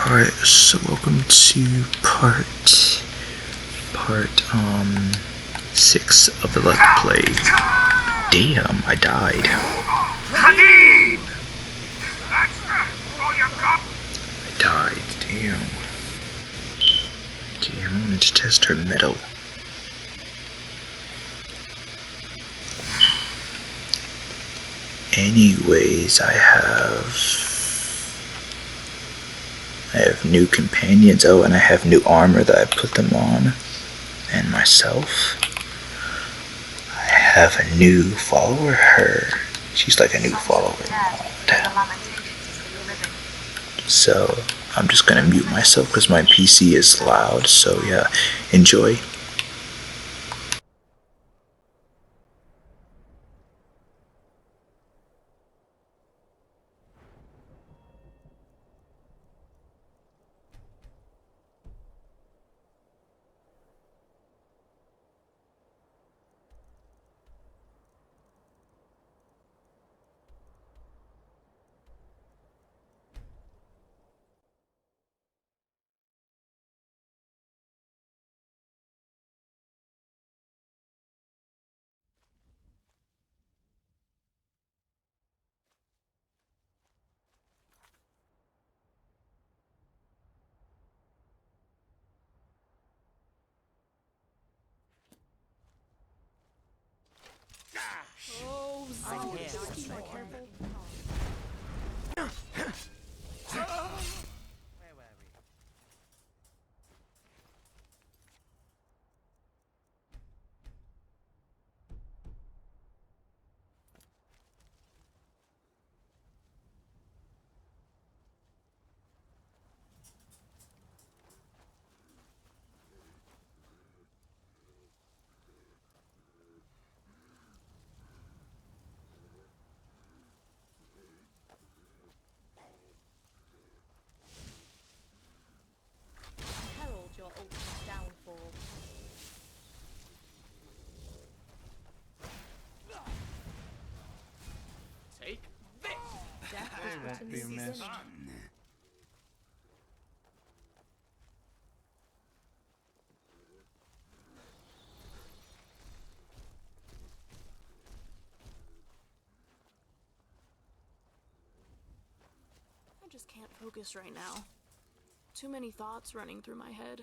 Alright, so welcome to part 6 of the Let's Play. Damn, I died. I died, damn. I wanted to test her metal. Anyways, I have new companions. Oh, and I have new armor that I put them on. And myself. I have a new follower, her. She's like a new follower mod. So, I'm just gonna mute myself because my PC is loud. So yeah, enjoy. Oh, I'm here. Just be more careful. Where were we? Herald your ultimate downfall. Take this! Death is written in the beginning. I just can't focus right now. Too many thoughts running through my head.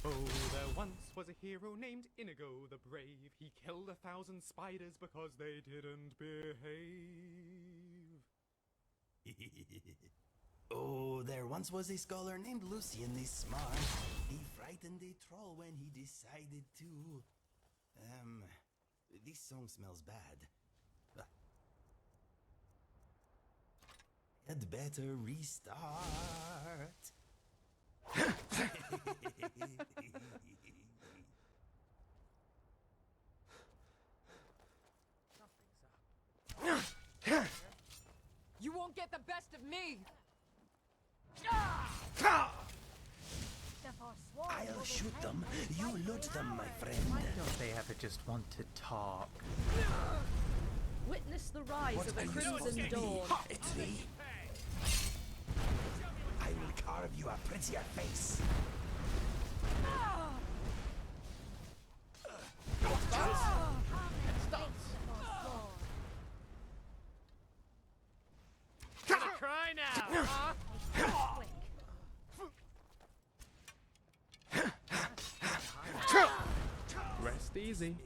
Oh, there once was a hero named Inigo the Brave. He killed 1,000 spiders because they didn't behave. Oh, there once was a scholar named Lucian the Smart. He frightened a troll when he decided to... This song smells bad. Had better restart. You won't get the best of me! I'll shoot them. You loot them, my friend. Why don't they ever just want to talk? Witness the rise What of are a you crimson supposed to be? dawn. It's me. I will carve you a prettier face. Cry now! Rest easy.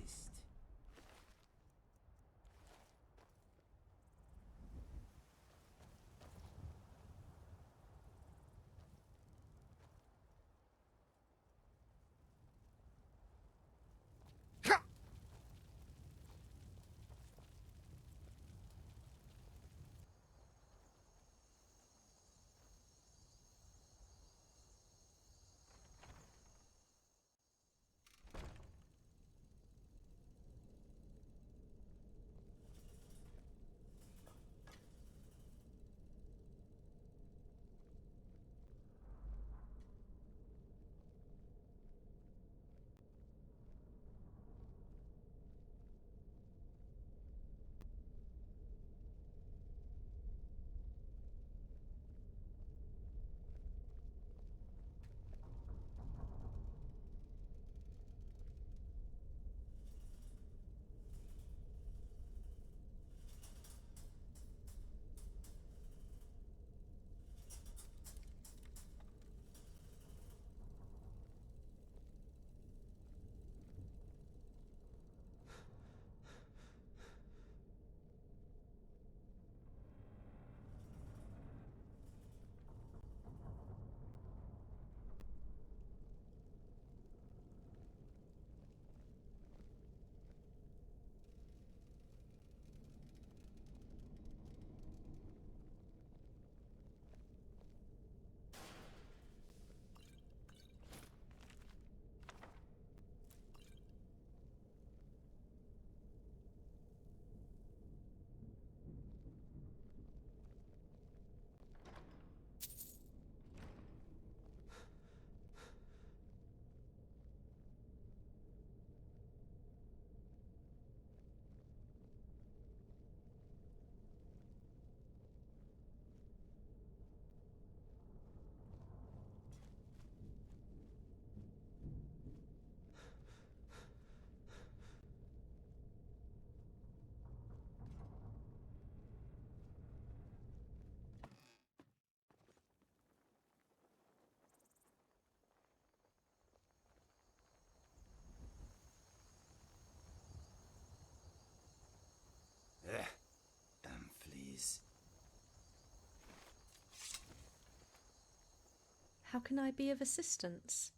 How can I be of assistance?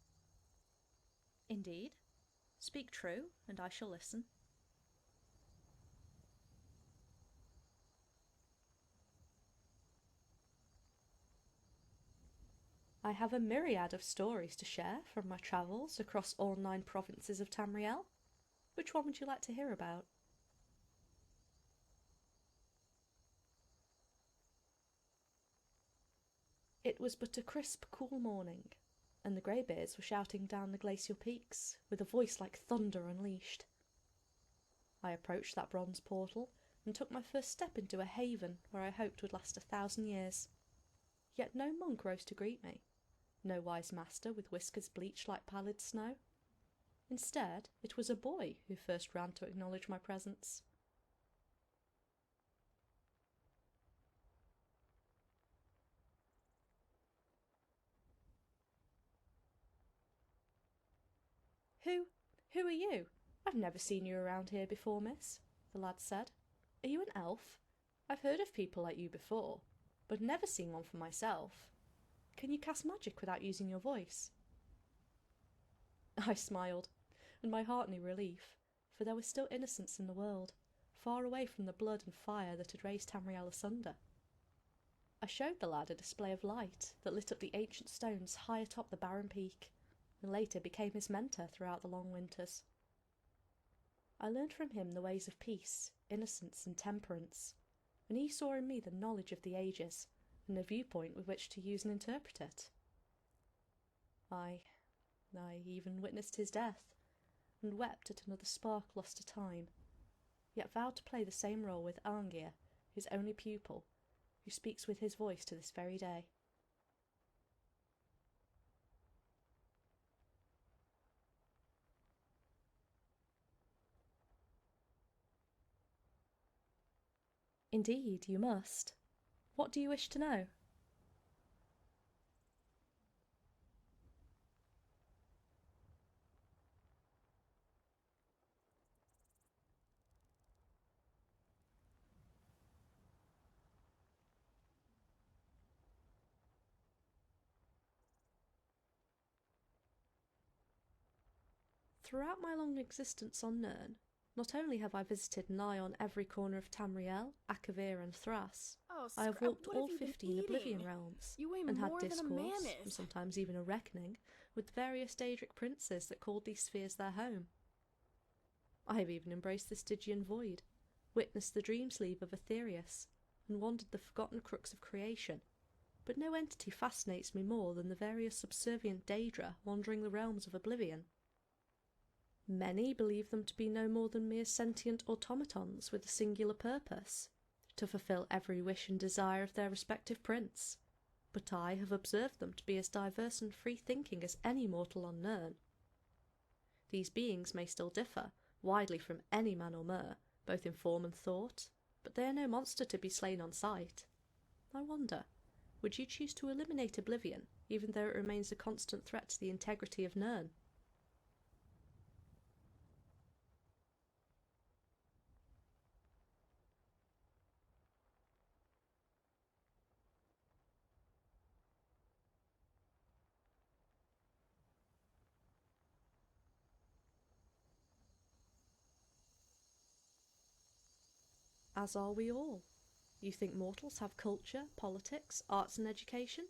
Indeed. Speak true, and I shall listen. I have a myriad of stories to share from my travels across all 9 provinces of Tamriel. Which one would you like to hear about? It was but a crisp, cool morning, and the greybeards were shouting down the glacial peaks with a voice like thunder unleashed. I approached that bronze portal and took my first step into a haven where I hoped would last 1,000 years. Yet no monk rose to greet me, no wise master with whiskers bleached like pallid snow. Instead, it was a boy who first ran to acknowledge my presence. Who are you? I've never seen you around here before, miss, the lad said. Are you an elf? I've heard of people like you before, but never seen one for myself. Can you cast magic without using your voice? I smiled, and my heart knew relief, for there was still innocence in the world, far away from the blood and fire that had raised Tamriel asunder. I showed the lad a display of light that lit up the ancient stones high atop the barren peak, and later became his mentor throughout the long winters. I learned from him the ways of peace, innocence, and temperance, and he saw in me the knowledge of the ages, and a viewpoint with which to use and interpret it. I even witnessed his death, and wept at another spark lost to time, yet vowed to play the same role with Arngeir, his only pupil, who speaks with his voice to this very day. Indeed, you must. What do you wish to know? Throughout my long existence on Nirn, not only have I visited nigh on every corner of Tamriel, Akavir, and Thras, Oh, I have Scrap, walked what all have you been 15 Oblivion eating? realms, You weigh and had more than a man discourse, and is. sometimes even a reckoning, with various Daedric princes that called these spheres their home. I have even embraced the Stygian void, witnessed the dream sleep of Aetherius, and wandered the forgotten crooks of creation, but no entity fascinates me more than the various subservient Daedra wandering the realms of Oblivion. Many believe them to be no more than mere sentient automatons with a singular purpose, to fulfill every wish and desire of their respective prince, but I have observed them to be as diverse and free-thinking as any mortal on Nirn. These beings may still differ widely from any man or mer, both in form and thought, but they are no monster to be slain on sight. I wonder, would you choose to eliminate Oblivion, even though it remains a constant threat to the integrity of Nirn? As are we all. You think mortals have culture, politics, arts and education?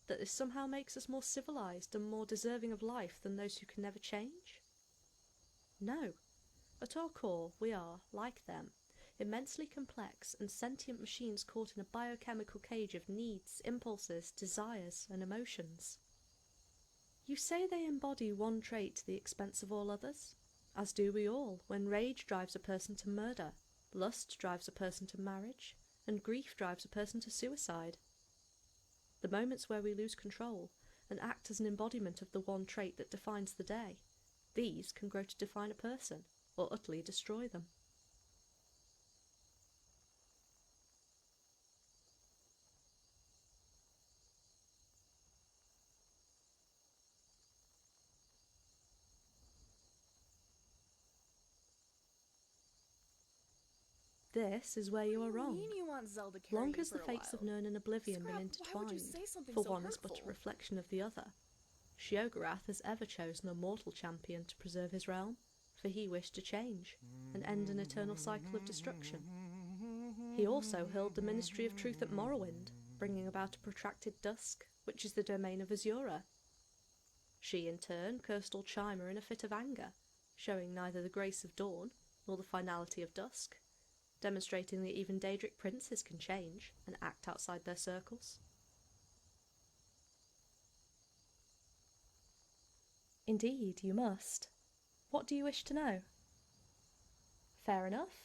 That this somehow makes us more civilized and more deserving of life than those who can never change? No. At our core, we are, like them, immensely complex and sentient machines caught in a biochemical cage of needs, impulses, desires, and emotions. You say they embody one trait to the expense of all others, as do we all when rage drives a person to murder, lust drives a person to marriage, and grief drives a person to suicide. The moments where we lose control and act as an embodiment of the one trait that defines the day, these can grow to define a person, or utterly destroy them. This is where you are wrong. mean you want Zelda carry Long you as the for a fates of while? known and oblivion been Scrap, why would you intertwined, say something for so one is but a hurtful? reflection of the other. Sheogorath has ever chosen a mortal champion to preserve his realm, for he wished to change, and end an eternal cycle of destruction. He also hurled the Ministry of Truth at Morrowind, bringing about a protracted dusk, which is the domain of Azura. She, in turn, cursed Alchima in a fit of anger, showing neither the grace of dawn nor the finality of dusk, demonstrating that even Daedric princes can change and act outside their circles. Indeed, you must. What do you wish to know? Fair enough.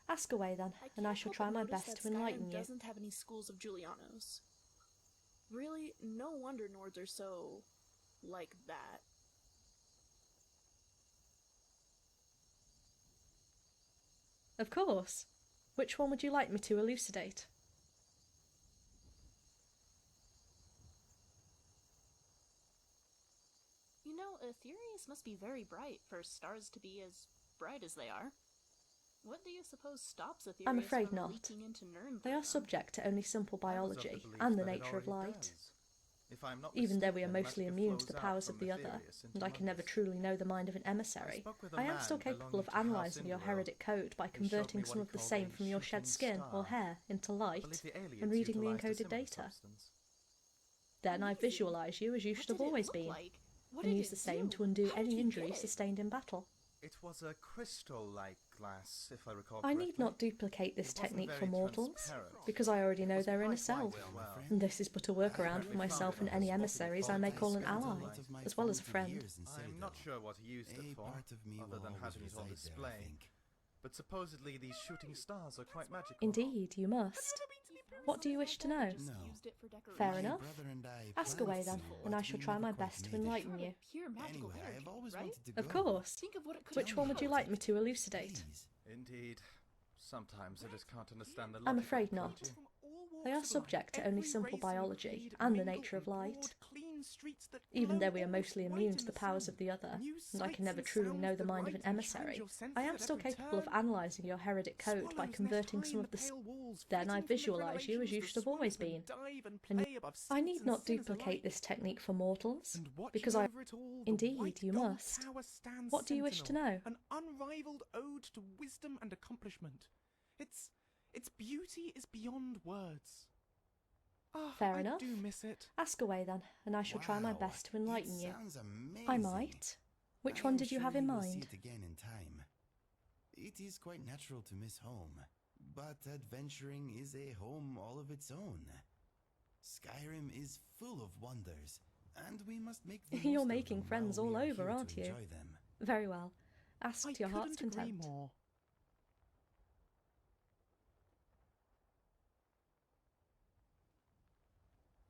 Ask away then, and I shall try my best to enlighten you. Doesn't have any schools of Julianos. Really, no wonder Nords are so like that. Of course. Which one would you like me to elucidate? You know, Aetherius must be very bright for stars to be as bright as they are. What do you suppose stops Aetherius I'm afraid from not. leaking into Nirn? They are subject to only simple biology and the nature of light. Even though we are mostly immune to the powers of the other, and I can never truly know the mind of an emissary, I am still capable of analysing your heretic code by converting some of the same from your shed skin or hair into light and reading the encoded data. Then I visualise you as you should have always been, and use the same to undo any injury sustained in battle. It was a crystal-like glass, if I recall I correctly. need not duplicate this It wasn't technique for very mortals, transparent. because I already know It was their inner quite self, white as well. and this is but a workaround for myself and any emissaries I may call an ally, as well as a friend. I'm not sure what he used it for, other than having it on display. But supposedly these shooting stars are quite magical. Indeed, you must. What do you wish to know? Fair enough. Ask away then, and I shall try my best to enlighten you. Anyway, I've always wanted to Of go. course. Think of what it could Which one would you like me to elucidate? Please. Indeed. Sometimes I just can't understand the logic I'm of afraid the not. creature. They are subject to only simple biology and the nature of light. Even though we are mostly immune to the powers of the other, and I can never truly know the mind of an emissary, I am still capable of analysing your heretic code by converting some of the... Then I visualise you as you should have always been, and I need not duplicate this technique for mortals, because I... Indeed, you must. What do you wish to know? An unrivaled ode to wisdom and accomplishment. Its beauty is beyond words. Ah, Fair I enough. do miss it. Ask away then, and I shall try my best to enlighten you. Sounds amazing. I might. Which I one am did you sure have in will mind? See it again in time. It is quite natural to miss home, but adventuring is a home all of its own. Skyrim is full of wonders, and we must make the You're most of making them friends while we all are over, here to aren't you? enjoy them. Very well. Ask I to your heart's couldn't agree content. more.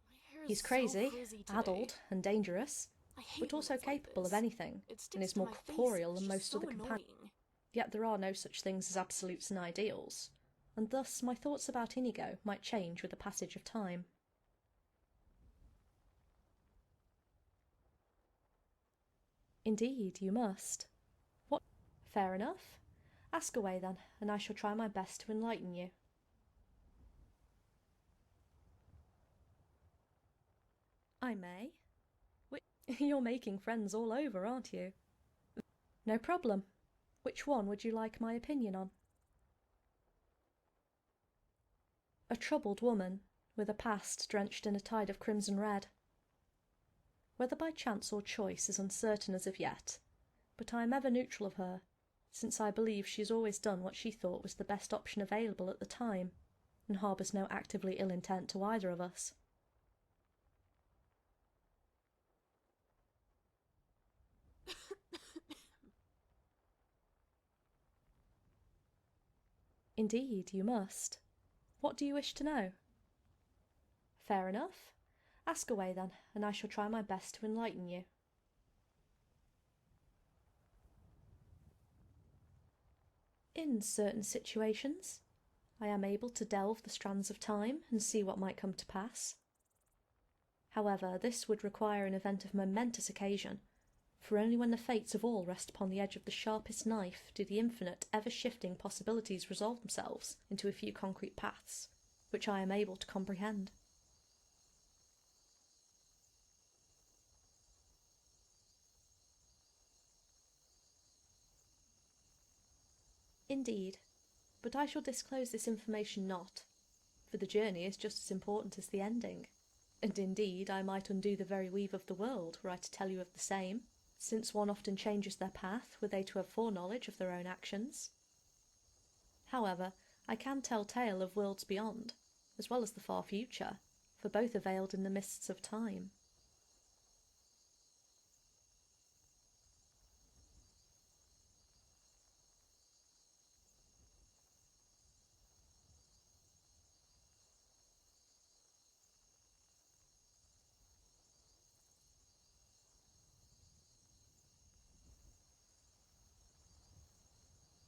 My hair is He's so crazy, frizzy today. addled, and dangerous, I hate but when also it's like capable of this. anything, It and sticks is to more my face, corporeal it's than just most so other companions. annoying. Yet there are no such things as absolutes and ideals, and thus my thoughts about Inigo might change with the passage of time. Indeed, you must. What? Fair enough. Ask away then, and I shall try my best to enlighten you. I may. You're making friends all over, aren't you? No problem. Which one would you like my opinion on? A troubled woman, with a past drenched in a tide of crimson red. Whether by chance or choice is uncertain as of yet, but I am ever neutral of her, since I believe she has always done what she thought was the best option available at the time, and harbours no actively ill intent to either of us. Indeed, you must. What do you wish to know? Fair enough. Ask away then, and I shall try my best to enlighten you. In certain situations, I am able to delve the strands of time and see what might come to pass. However, this would require an event of momentous occasion, For only when the fates of all rest upon the edge of the sharpest knife do the infinite, ever-shifting possibilities resolve themselves into a few concrete paths, which I am able to comprehend. Indeed, but I shall disclose this information not, for the journey is just as important as the ending, and indeed I might undo the very weave of the world were I to tell you of the same, since one often changes their path were they to have foreknowledge of their own actions. However, I can tell tale of worlds beyond, as well as the far future, for both are veiled in the mists of time.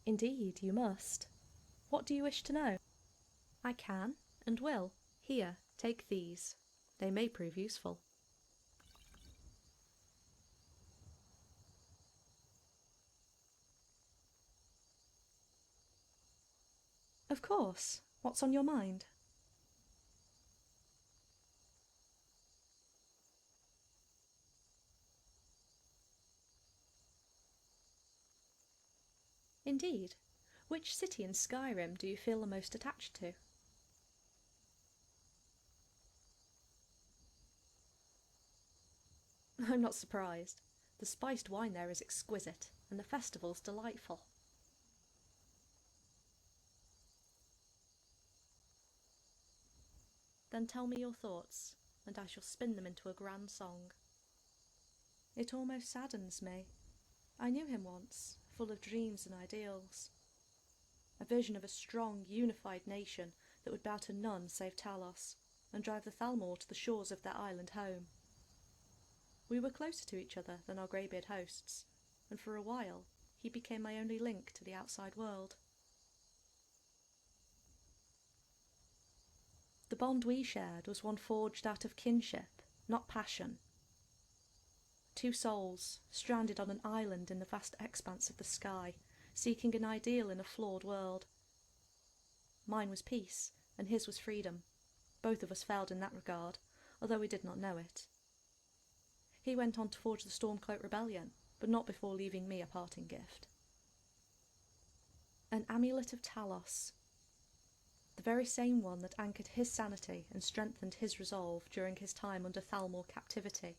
Indeed, you must. What do you wish to know? I can, and will. Here, take these. They may prove useful. Of course. What's on your mind? Indeed. Which city in Skyrim do you feel the most attached to? I'm not surprised. The spiced wine there is exquisite, and the festival's delightful. Then tell me your thoughts, and I shall spin them into a grand song. It almost saddens me. I knew him once, full of dreams and ideals. A vision of a strong, unified nation that would bow to none save Talos, and drive the Thalmor to the shores of their island home. We were closer to each other than our greybeard hosts, and for a while he became my only link to the outside world. The bond we shared was one forged out of kinship, not passion. Two souls, stranded on an island in the vast expanse of the sky, seeking an ideal in a flawed world. Mine was peace, and his was freedom. Both of us failed in that regard, although we did not know it. He went on to forge the Stormcloak Rebellion, but not before leaving me a parting gift. An amulet of Talos. The very same one that anchored his sanity and strengthened his resolve during his time under Thalmor captivity.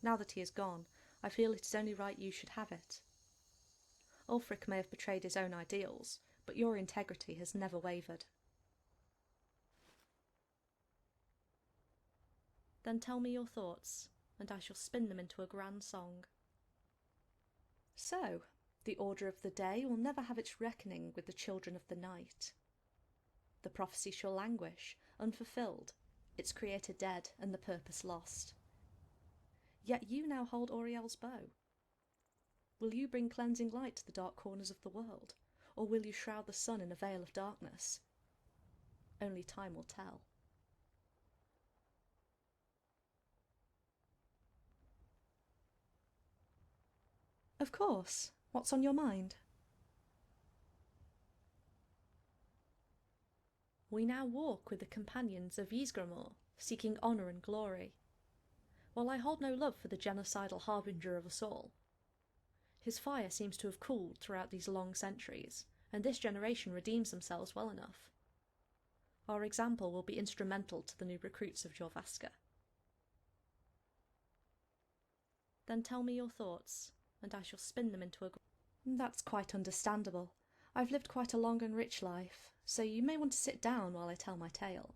Now that he is gone, I feel it is only right you should have it. Ulfric may have betrayed his own ideals, but your integrity has never wavered. Then tell me your thoughts, and I shall spin them into a grand song. So, the order of the day will never have its reckoning with the children of the night. The prophecy shall languish, unfulfilled, its creator dead and the purpose lost. Yet you now hold Auriel's bow. Will you bring cleansing light to the dark corners of the world, or will you shroud the sun in a veil of darkness? Only time will tell. Of course. What's on your mind? We now walk with the companions of Ysgramor, seeking honour and glory. While I hold no love for the genocidal harbinger of us all, his fire seems to have cooled throughout these long centuries, and this generation redeems themselves well enough. Our example will be instrumental to the new recruits of Jorvaska. Then tell me your thoughts, and I shall spin them into a... That's quite understandable. I've lived quite a long and rich life, so you may want to sit down while I tell my tale.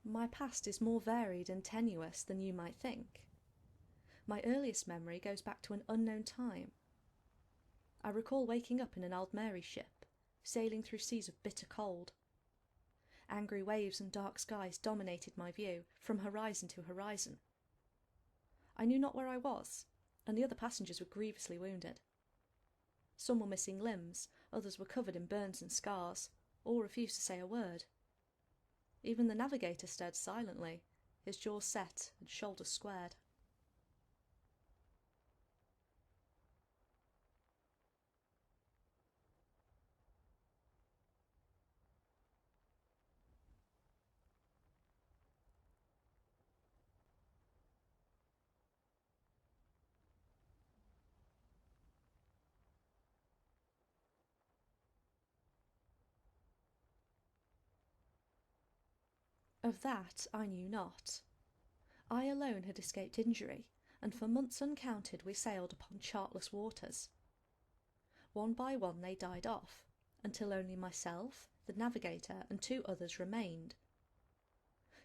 My past is more varied and tenuous than you might think. My earliest memory goes back to an unknown time. I recall waking up in an Aldmeri ship, sailing through seas of bitter cold. Angry waves and dark skies dominated my view, from horizon to horizon. I knew not where I was, and the other passengers were grievously wounded. Some were missing limbs, others were covered in burns and scars, all refused to say a word. Even the navigator stared silently, his jaws set and shoulders squared. Of that I knew not. I alone had escaped injury, and for months uncounted we sailed upon chartless waters. One by one they died off, until only myself, the navigator, and 2 others remained.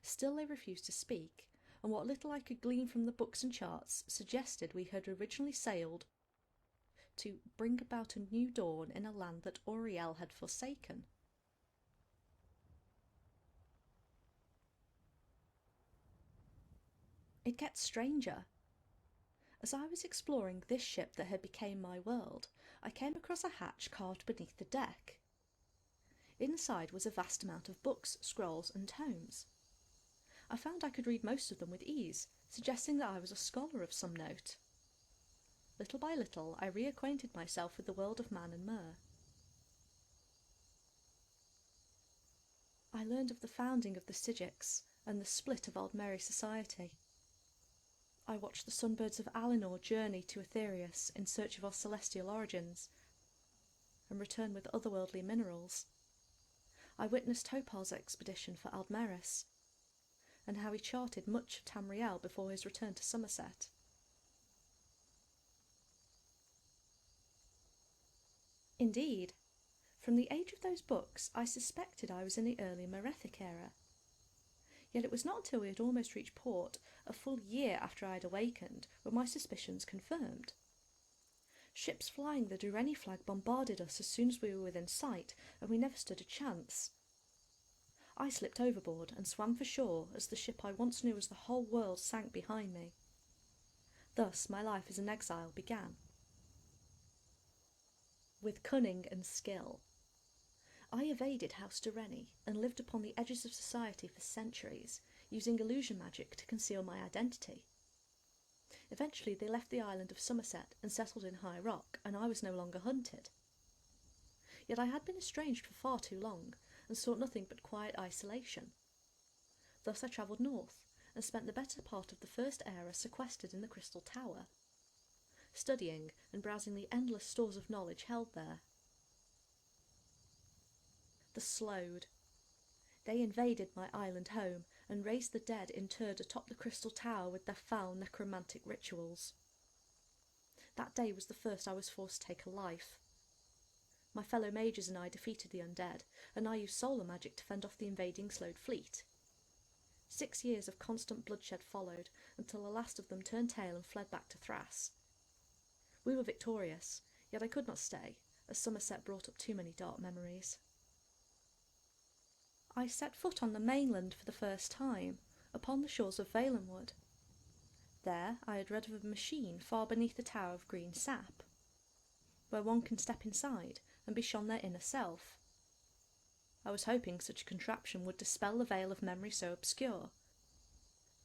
Still they refused to speak, and what little I could glean from the books and charts suggested we had originally sailed to bring about a new dawn in a land that Auriel had forsaken. It gets stranger. As I was exploring this ship that had become my world, I came across a hatch carved beneath the deck. Inside was a vast amount of books, scrolls, and tomes. I found I could read most of them with ease, suggesting that I was a scholar of some note. Little by little, I reacquainted myself with the world of man and mer. I learned of the founding of the Sigics and the split of Aldmeri society. I watched the sunbirds of Alinor journey to Aetherius in search of our celestial origins, and return with otherworldly minerals. I witnessed Topal's expedition for Aldmeris, and how he charted much of Tamriel before his return to Somerset. Indeed, from the age of those books I suspected I was in the early Merethic era. Yet it was not until we had almost reached port, a full year after I had awakened, were my suspicions confirmed. Ships flying the Dureni flag bombarded us as soon as we were within sight, and we never stood a chance. I slipped overboard and swam for shore as the ship I once knew as the whole world sank behind me. Thus my life as an exile began. With cunning and skill, I evaded House Dureni and lived upon the edges of society for centuries, using illusion magic to conceal my identity. Eventually they left the island of Somerset and settled in High Rock, and I was no longer hunted. Yet I had been estranged for far too long, and sought nothing but quiet isolation. Thus I travelled north, and spent the better part of the first era sequestered in the Crystal Tower, studying and browsing the endless stores of knowledge held there. The Slode. They invaded my island home and raised the dead interred atop the Crystal Tower with their foul necromantic rituals. That day was the first I was forced to take a life. My fellow mages and I defeated the undead, and I used solar magic to fend off the invading Slode fleet. 6 years of constant bloodshed followed, until the last of them turned tail and fled back to Thrass. We were victorious, yet I could not stay, as Somerset brought up too many dark memories. I set foot on the mainland for the first time, upon the shores of Valenwood. There I had read of a machine far beneath the Tower of Green Sap, where one can step inside and be shown their inner self. I was hoping such a contraption would dispel the veil of memory so obscure,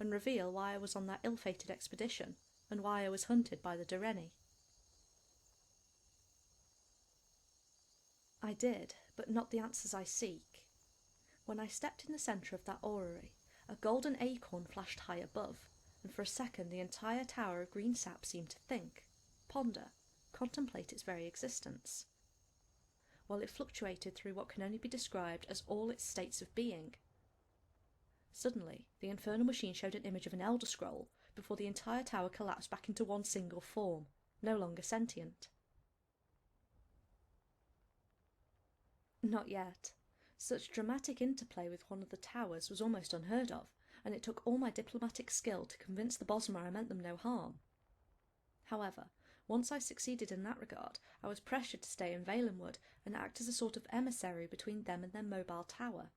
and reveal why I was on that ill-fated expedition, and why I was hunted by the Dureni. I did, but not the answers I seek. When I stepped in the centre of that orrery, a golden acorn flashed high above, and for a second the entire Tower of Green Sap seemed to think, ponder, contemplate its very existence, while it fluctuated through what can only be described as all its states of being. Suddenly, the infernal machine showed an image of an Elder Scroll, before the entire tower collapsed back into one single form, no longer sentient. Not yet. Such dramatic interplay with one of the towers was almost unheard of, and it took all my diplomatic skill to convince the Bosmer I meant them no harm. However, once I succeeded in that regard, I was pressured to stay in Valenwood and act as a sort of emissary between them and their mobile tower.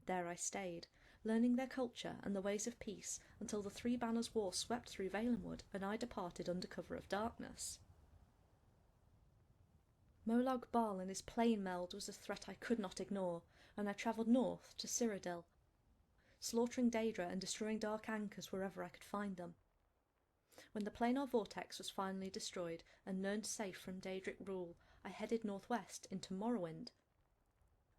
There I stayed, learning their culture and the ways of peace until the Three Banners War swept through Valenwood and I departed under cover of darkness. Molag Bal and his plane meld was a threat I could not ignore, and I travelled north to Cyrodiil, slaughtering Daedra and destroying dark anchors wherever I could find them. When the planar vortex was finally destroyed and Nirn safe from Daedric rule, I headed northwest into Morrowind,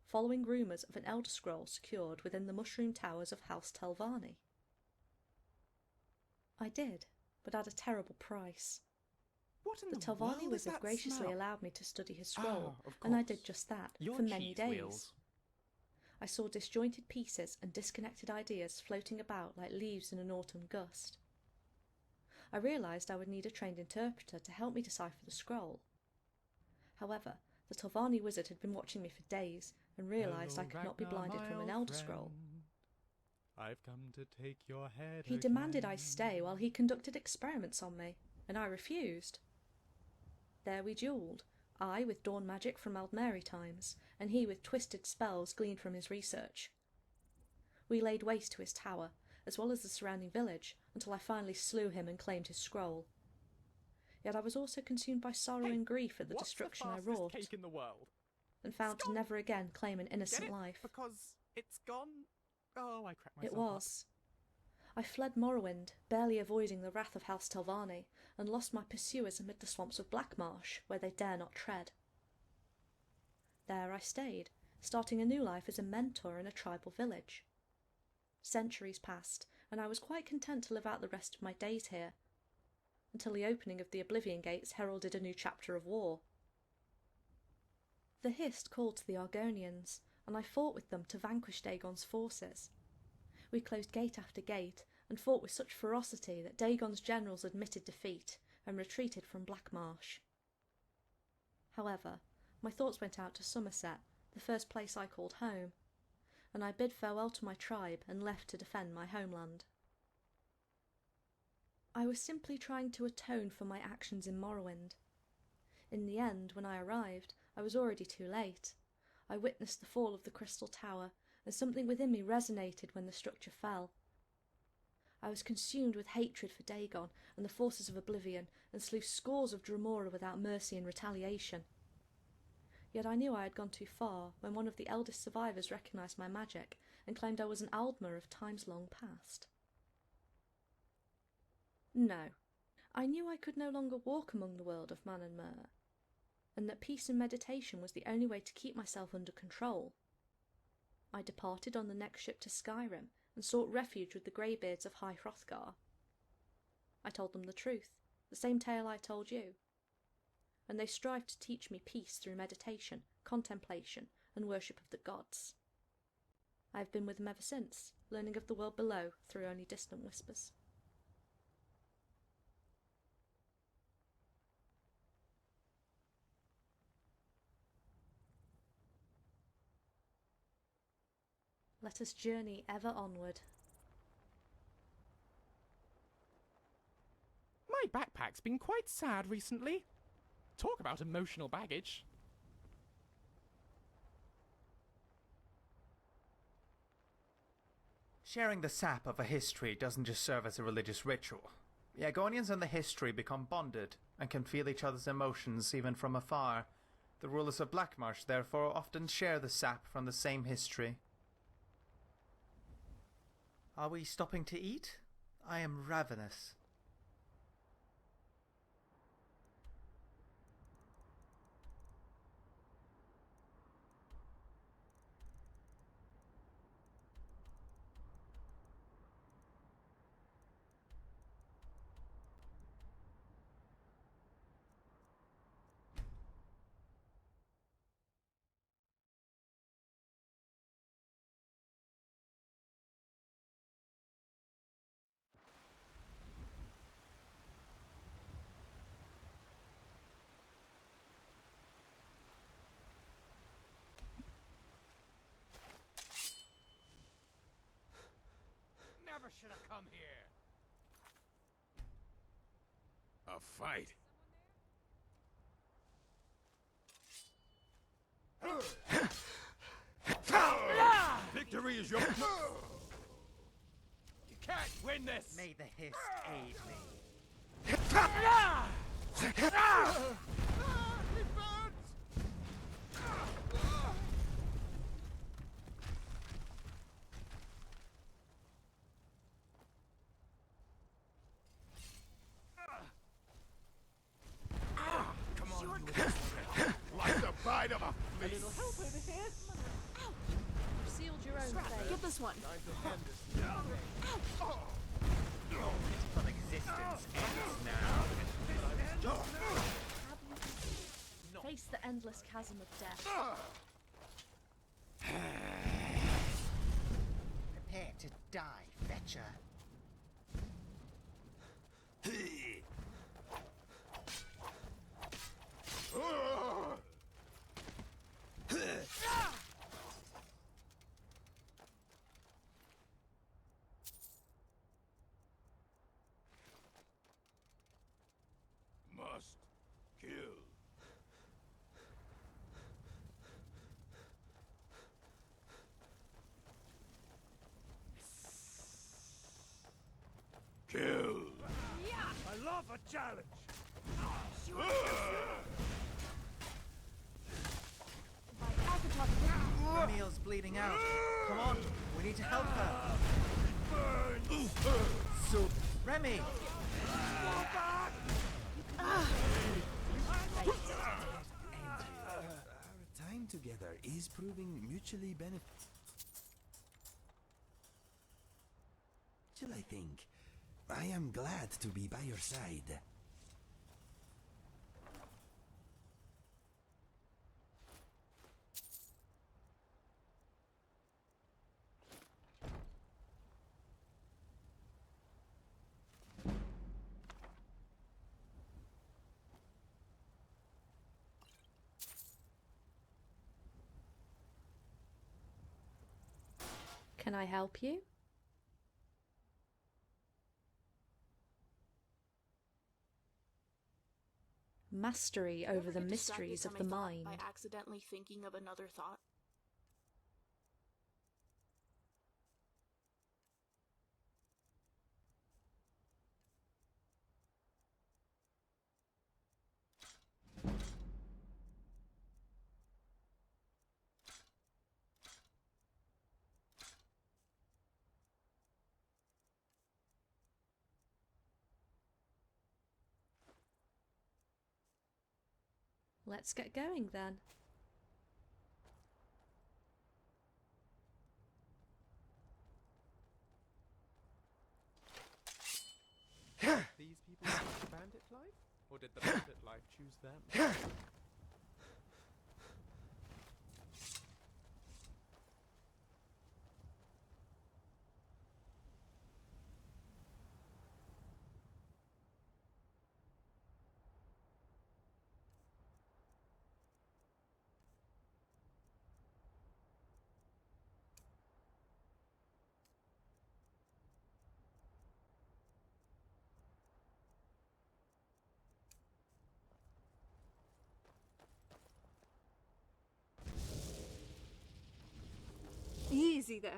following rumours of an Elder Scroll secured within the mushroom towers of House Telvanni. I did, but at a terrible price. What in The the Telvanni world is wizard that graciously smell? allowed me to study his scroll, Of and I course. did just that Your for many cheese days. wheels. I saw disjointed pieces and disconnected ideas floating about like leaves in an autumn gust. I realised I would need a trained interpreter to help me decipher the scroll. However, the Telvanni wizard had been watching me for days and realised I could not be blinded from an Elder Scroll. I've come to take your head He demanded I stay while he conducted experiments on me, and I refused. There we duelled, I with dawn magic from Aldmeri times, and he with twisted spells gleaned from his research. We laid waste to his tower, as well as the surrounding village, until I finally slew him and claimed his scroll. Yet I was also consumed by sorrow and grief at the destruction I wrought, cake in the world? and vowed to never again claim an Get innocent it? life. Because it's gone? Oh, I cracked It myself up. was. I fled Morrowind, barely avoiding the wrath of House Telvanni, and lost my pursuers amid the swamps of Blackmarsh, where they dare not tread. There I stayed, starting a new life as a mentor in a tribal village. Centuries passed, and I was quite content to live out the rest of my days here, until the opening of the Oblivion Gates heralded a new chapter of war. The Hist called to the Argonians, and I fought with them to vanquish Dagon's forces. We closed gate after gate, and fought with such ferocity that Dagon's generals admitted defeat and retreated from Blackmarsh. However, my thoughts went out to Somerset, the first place I called home, and I bid farewell to my tribe and left to defend my homeland. I was simply trying to atone for my actions in Morrowind. In the end, when I arrived, I was already too late. I witnessed the fall of the Crystal Tower, and something within me resonated when the structure fell. I was consumed with hatred for Dagon and the forces of Oblivion, and slew scores of Dremora without mercy and retaliation. Yet I knew I had gone too far when one of the eldest survivors recognised my magic and claimed I was an Aldmer of times long past. No, I knew I could no longer walk among the world of Man and Mer, and that peace and meditation was the only way to keep myself under control. I departed on the next ship to Skyrim and sought refuge with the greybeards of High Hrothgar. I told them the truth, the same tale I told you, and they strived to teach me peace through meditation, contemplation, and worship of the gods. I have been with them ever since, learning of the world below through only distant whispers. Let us journey ever onward. My backpack's been quite sad recently. Talk about emotional baggage. Sharing the sap of a history doesn't just serve as a religious ritual. The Agonians and the history become bonded and can feel each other's emotions even from afar. The rulers of Blackmarsh therefore often share the sap from the same history. Are we stopping to eat? I am ravenous. Never should have come here. A fight. Victory is your. You can't win this. May the Hist aid me. He burns. A little help over here. You've sealed your own fate. Get this one. From existence ends now. Face the endless chasm of death. Prepare to die, Fetcher. Must kill. Kill. I love a challenge. Camille's bleeding out. Come on, we need to help her. So, Remy! Our time together is proving mutually beneficial, I think. I am glad to be by your side. Can I help you? Mastery Ever over the get distracted mysteries of from the a thought mind. by accidentally thinking of another thought? Let's get going then. These people choose bandit life? Or did the bandit life choose them? Easy there.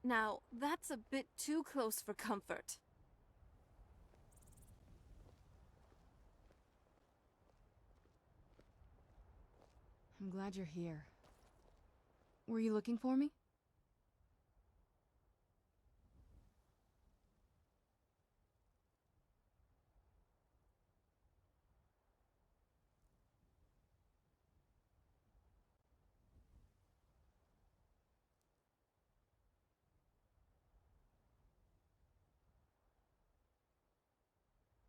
Now, that's a bit too close for comfort. I'm glad you're here. Were you looking for me?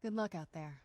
Good luck out there.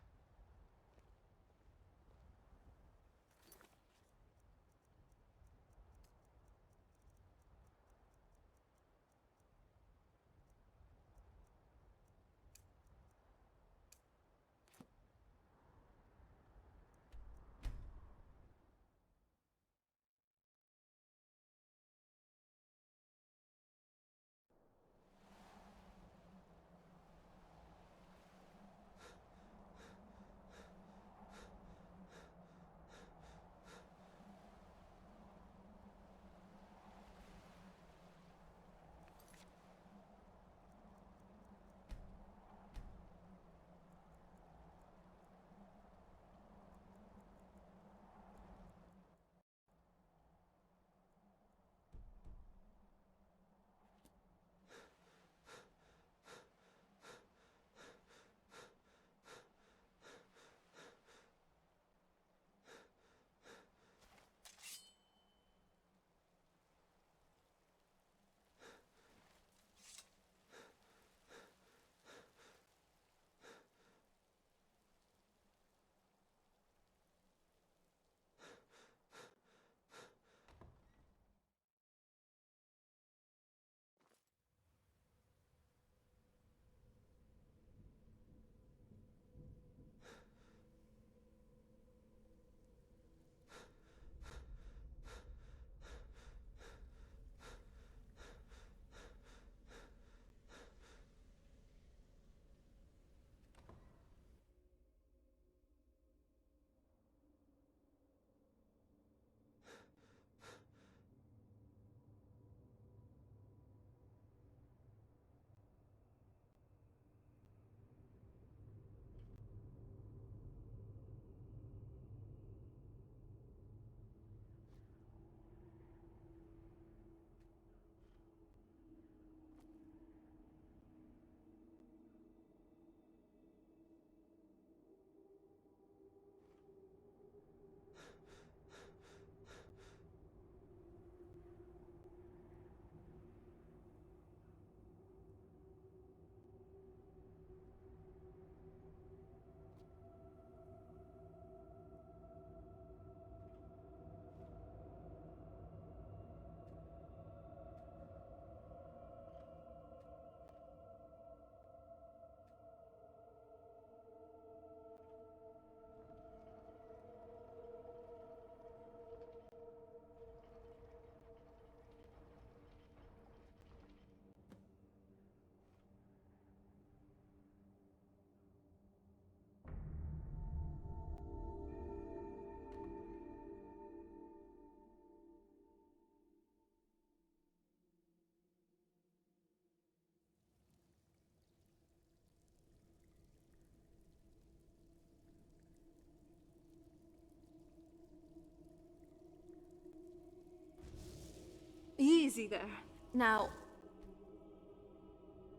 Easy there. Now,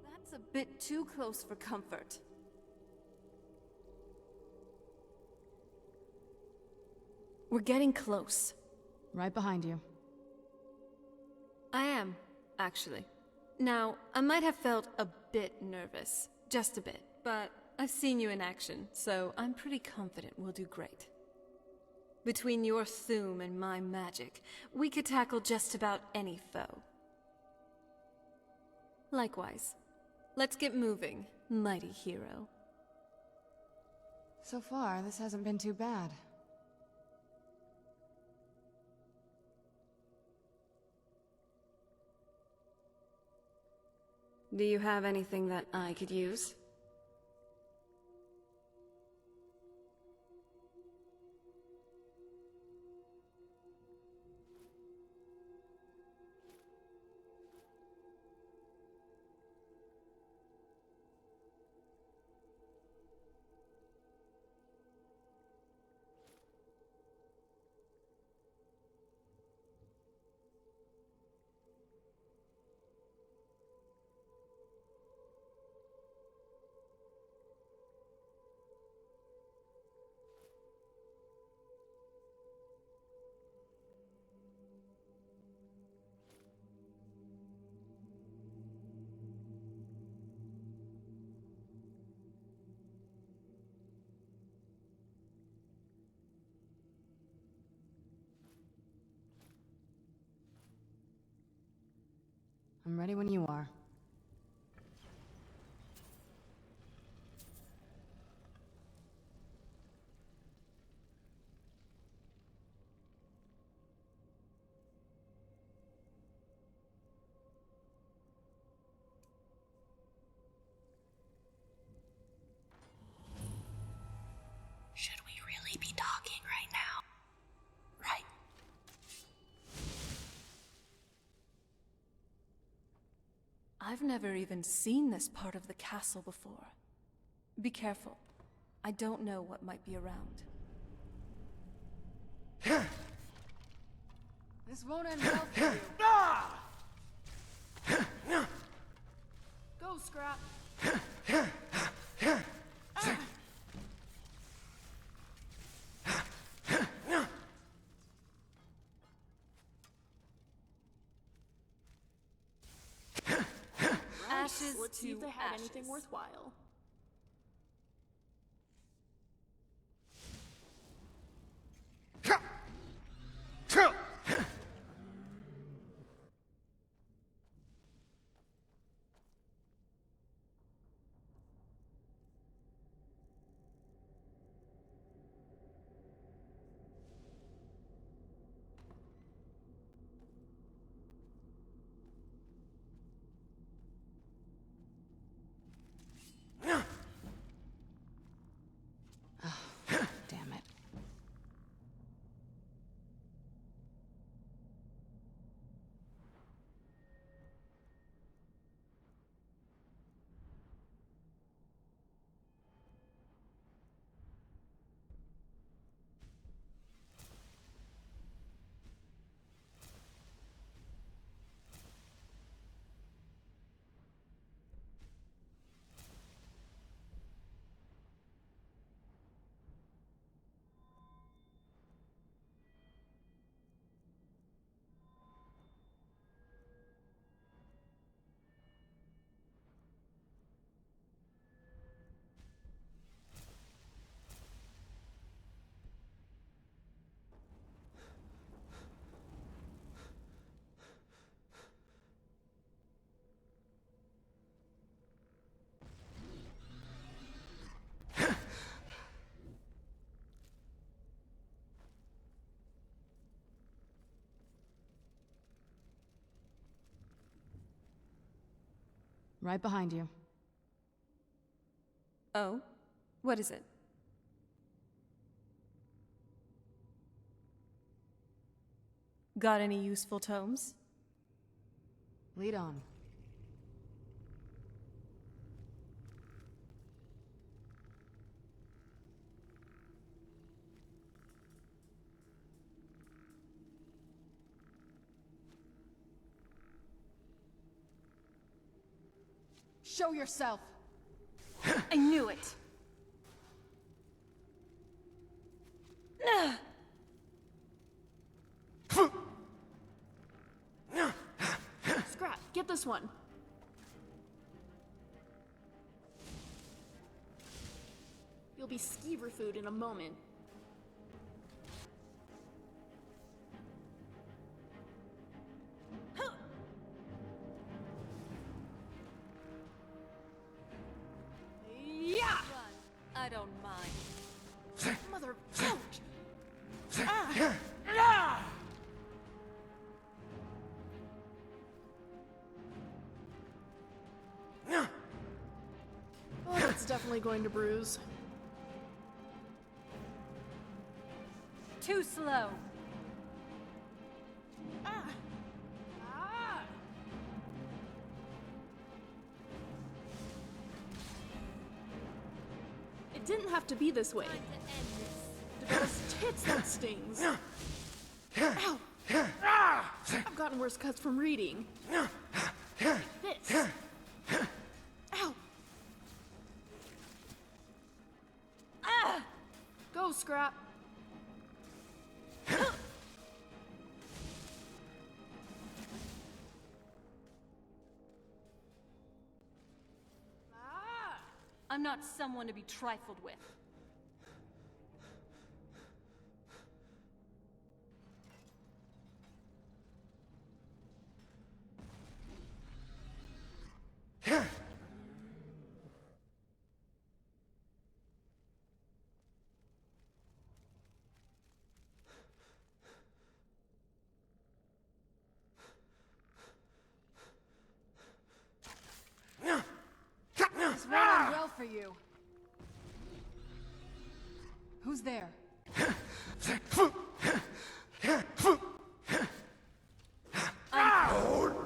that's a bit too close for comfort. We're getting close. Right behind you. I am, actually. Now, I might have felt a bit nervous. Just a bit. But I've seen you in action, so I'm pretty confident we'll do great. Between your Thume and my magic, we could tackle just about any foe. Likewise. Let's get moving, mighty hero. So far, this hasn't been too bad. Do you have anything that I could use? I'm ready when you are. Should we really be talking right now? Right? I've never even seen this part of the castle before. Be careful. I don't know what might be around. This won't end well for you. Go, Scrap. Ashes Let's see if they have ashes. anything worthwhile. Damn it. Right behind you. Oh? What is it? Got any useful tomes? Lead on. Show yourself! I knew it! Scrap, get this one. You'll be skeever food in a moment. Yeah! I don't mind. Mother... Ouch! Oh, that's definitely going to bruise. Too slow. It didn't have to be this way. Develops tits, that stings. Ow! I've gotten worse cuts from reading. This. Ow! Go, Scrap. I'm not someone to be trifled with. This went on well for you. Who's there?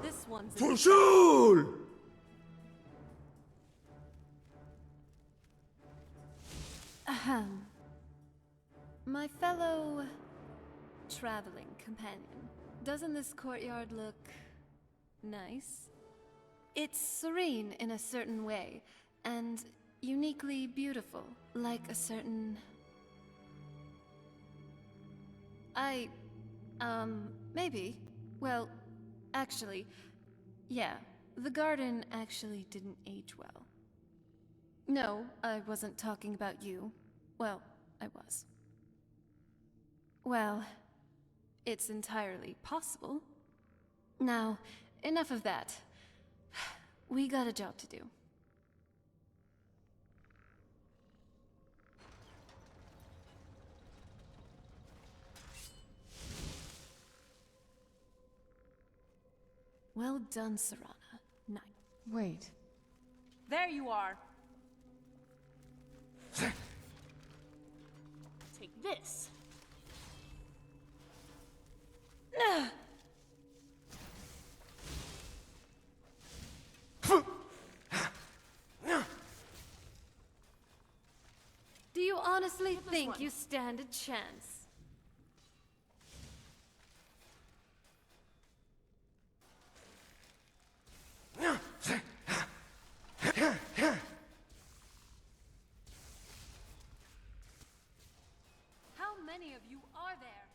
This one's a Fusul! Ahem. My fellow traveling companion, doesn't this courtyard look nice? It's serene in a certain way, and uniquely beautiful, like a certain... maybe. Well, actually, yeah, the garden actually didn't age well. No, I wasn't talking about you. Well, I was. Well, it's entirely possible. Now, enough of that. We got a job to do. Well done, Serana. Nice. Wait. There you are. Take this. Do you honestly think you stand a chance? How many of you are there?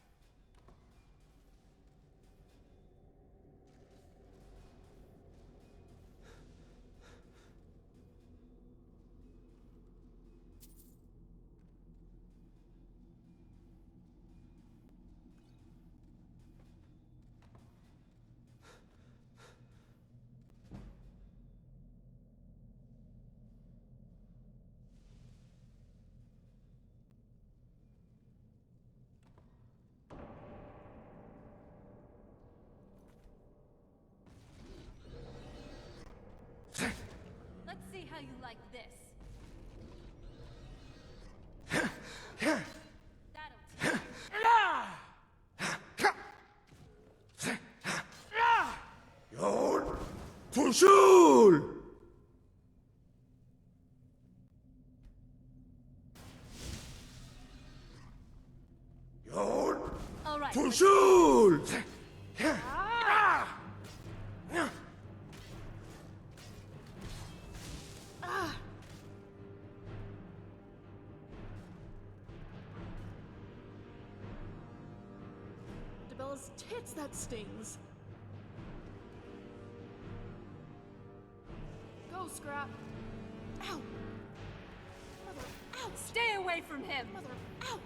Let's see how you like this. That'll teach you. Yon! Fusul! Yon! All right. Fusul! Those tits, that stings. Go, Scrap. Ow! Mother, ouch! Stay away from him! Mother, ouch!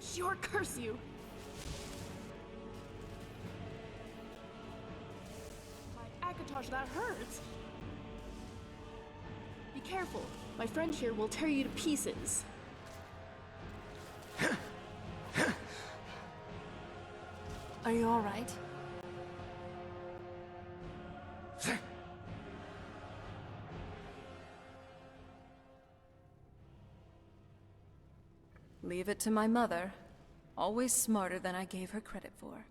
Sure, curse you! My Akatosh, that hurts! Be careful. My friend here will tear you to pieces. Are you alright? Leave it to my mother. Always smarter than I gave her credit for.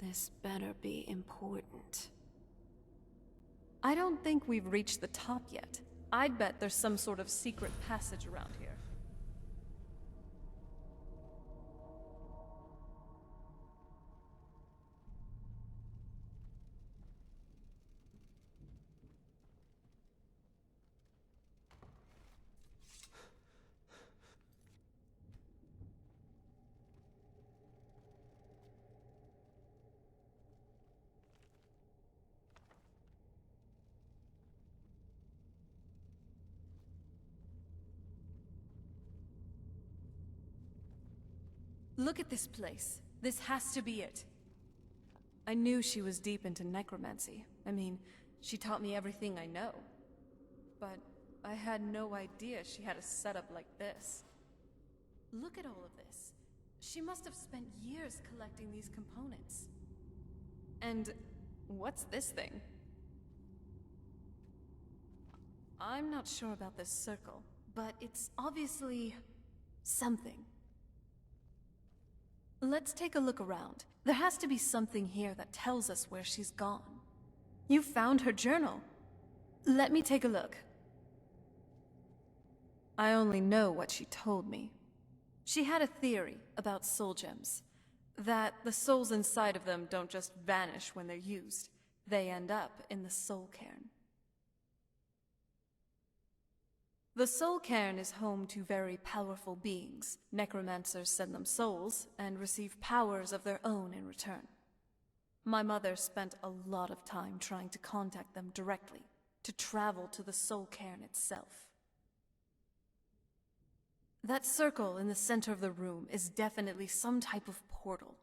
This better be important. I don't think we've reached the top yet. I'd bet there's some sort of secret passage around here. Look at this place. This has to be it. I knew she was deep into necromancy. I mean, she taught me everything I know. But I had no idea she had a setup like this. Look at all of this. She must have spent years collecting these components. And what's this thing? I'm not sure about this circle, but it's obviously something. Let's take a look around. There has to be something here that tells us where she's gone. You found her journal. Let me take a look. I only know what she told me. She had a theory about soul gems. That the souls inside of them don't just vanish when they're used. They end up in the soul cairn. The soul cairn is home to very powerful beings. Necromancers send them souls and receive powers of their own in return. My mother spent a lot of time trying to contact them directly, to travel to the soul cairn itself. That circle in the center of the room is definitely some type of portal.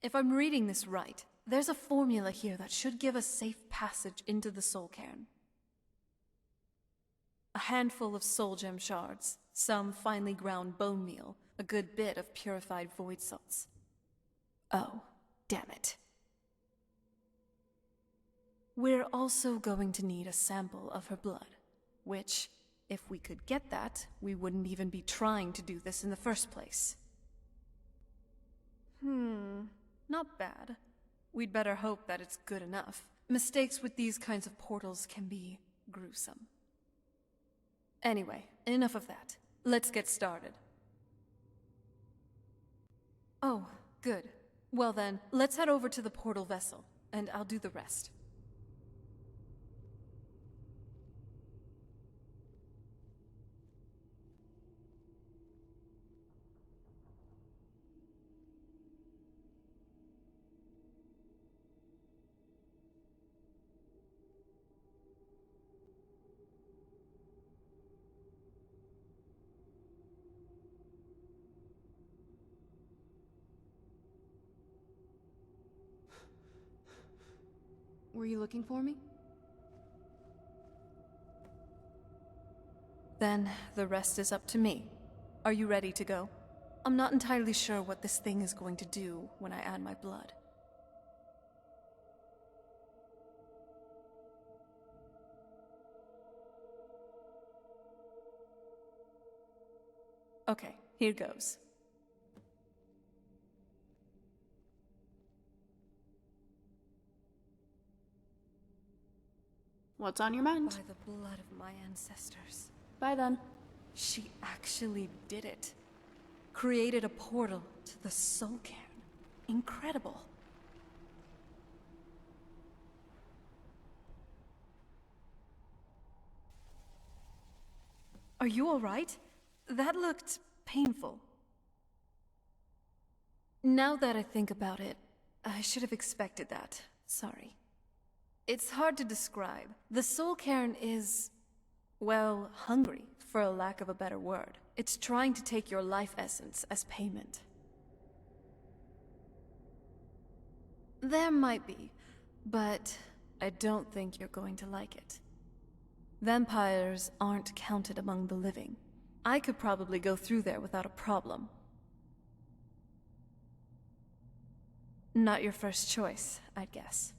If I'm reading this right, there's a formula here that should give us safe passage into the soul cairn. A handful of soul gem shards, some finely ground bone meal, a good bit of purified void salts. Oh, damn it. We're also going to need a sample of her blood, which, if we could get that, we wouldn't even be trying to do this in the first place. Not bad. We'd better hope that it's good enough. Mistakes with these kinds of portals can be gruesome. Anyway, enough of that. Let's get started. Oh, good. Well then, let's head over to the portal vessel, and I'll do the rest. Were you looking for me? Then the rest is up to me. Are you ready to go? I'm not entirely sure what this thing is going to do when I add my blood. Okay, here goes. What's on your mind? By the blood of my ancestors. Bye then. She actually did it. Created a portal to the soul cairn. Incredible. Are you alright? That looked painful. Now that I think about it, I should have expected that. Sorry. It's hard to describe. The Soul Cairn is, well, hungry, for a lack of a better word. It's trying to take your life essence as payment. There might be, but I don't think you're going to like it. Vampires aren't counted among the living. I could probably go through there without a problem. Not your first choice, I'd guess.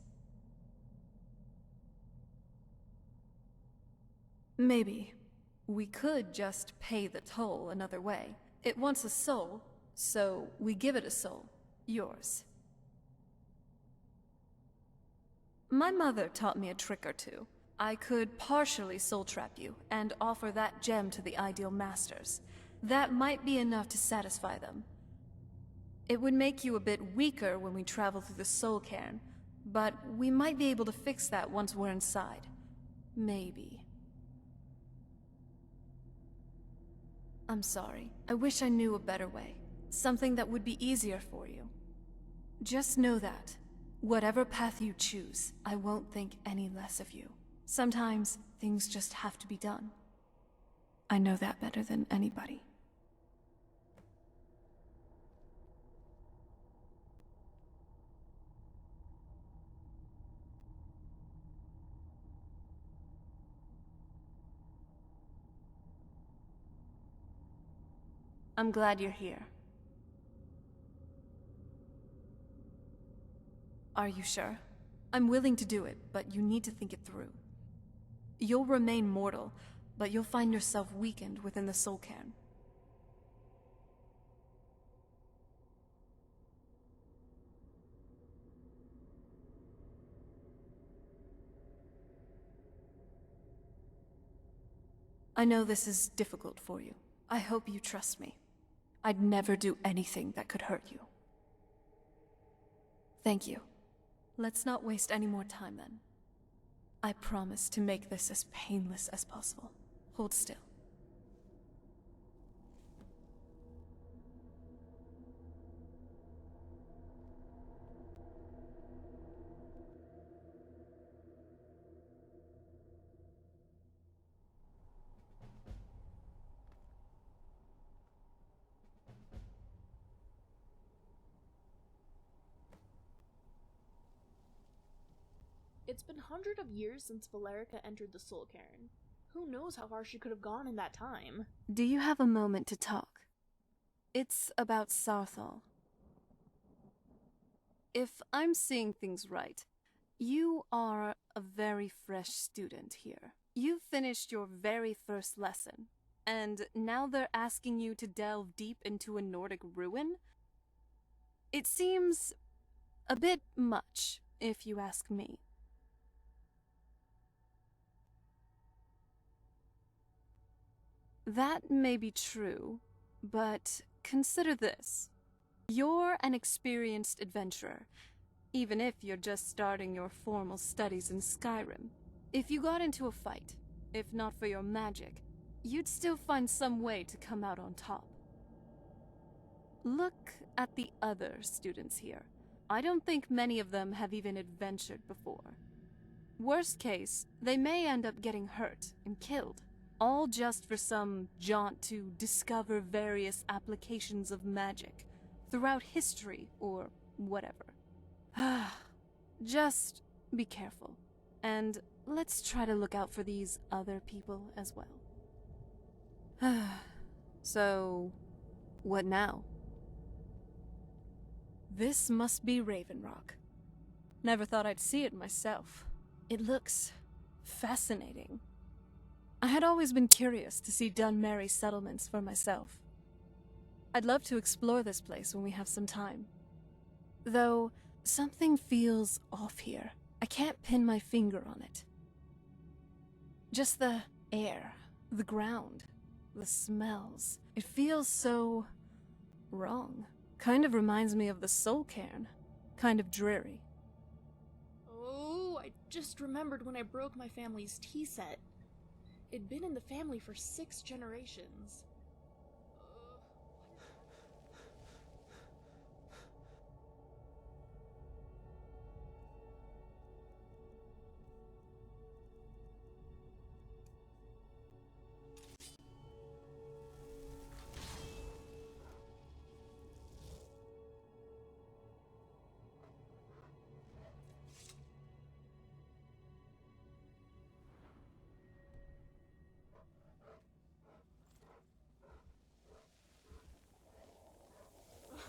Maybe. We could just pay the toll another way. It wants a soul, so we give it a soul. Yours. My mother taught me a trick or two. I could partially soul trap you and offer that gem to the ideal masters. That might be enough to satisfy them. It would make you a bit weaker when we travel through the Soul Cairn, but we might be able to fix that once we're inside. Maybe. I'm sorry. I wish I knew a better way. Something that would be easier for you. Just know that, whatever path you choose, I won't think any less of you. Sometimes, things just have to be done. I know that better than anybody. I'm glad you're here. Are you sure? I'm willing to do it, but you need to think it through. You'll remain mortal, but you'll find yourself weakened within the Soul Cairn. I know this is difficult for you. I hope you trust me. I'd never do anything that could hurt you. Thank you. Let's not waste any more time then. I promise to make this as painless as possible. Hold still. It's been hundreds of years since Valerica entered the Soul Cairn. Who knows how far she could have gone in that time? Do you have a moment to talk? It's about Sarthal. If I'm seeing things right, you are a very fresh student here. You finished your very first lesson, and now they're asking you to delve deep into a Nordic ruin? It seems a bit much, if you ask me. That may be true, but consider this. You're an experienced adventurer, even if you're just starting your formal studies in Skyrim. If you got into a fight, if not for your magic, you'd still find some way to come out on top. Look at the other students here. I don't think many of them have even adventured before. Worst case, they may end up getting hurt and killed. All just for some jaunt to discover various applications of magic throughout history or whatever. Just be careful, and let's try to look out for these other people as well. So, what now? This must be Raven Rock. Never thought I'd see it myself. It looks fascinating. I had always been curious to see Dunmerry settlements for myself. I'd love to explore this place when we have some time. Though, something feels off here. I can't pin my finger on it. Just the air, the ground, the smells. It feels so wrong. Kind of reminds me of the Soul Cairn. Kind of dreary. Oh, I just remembered when I broke my family's tea set. It'd been in the family for 6 generations.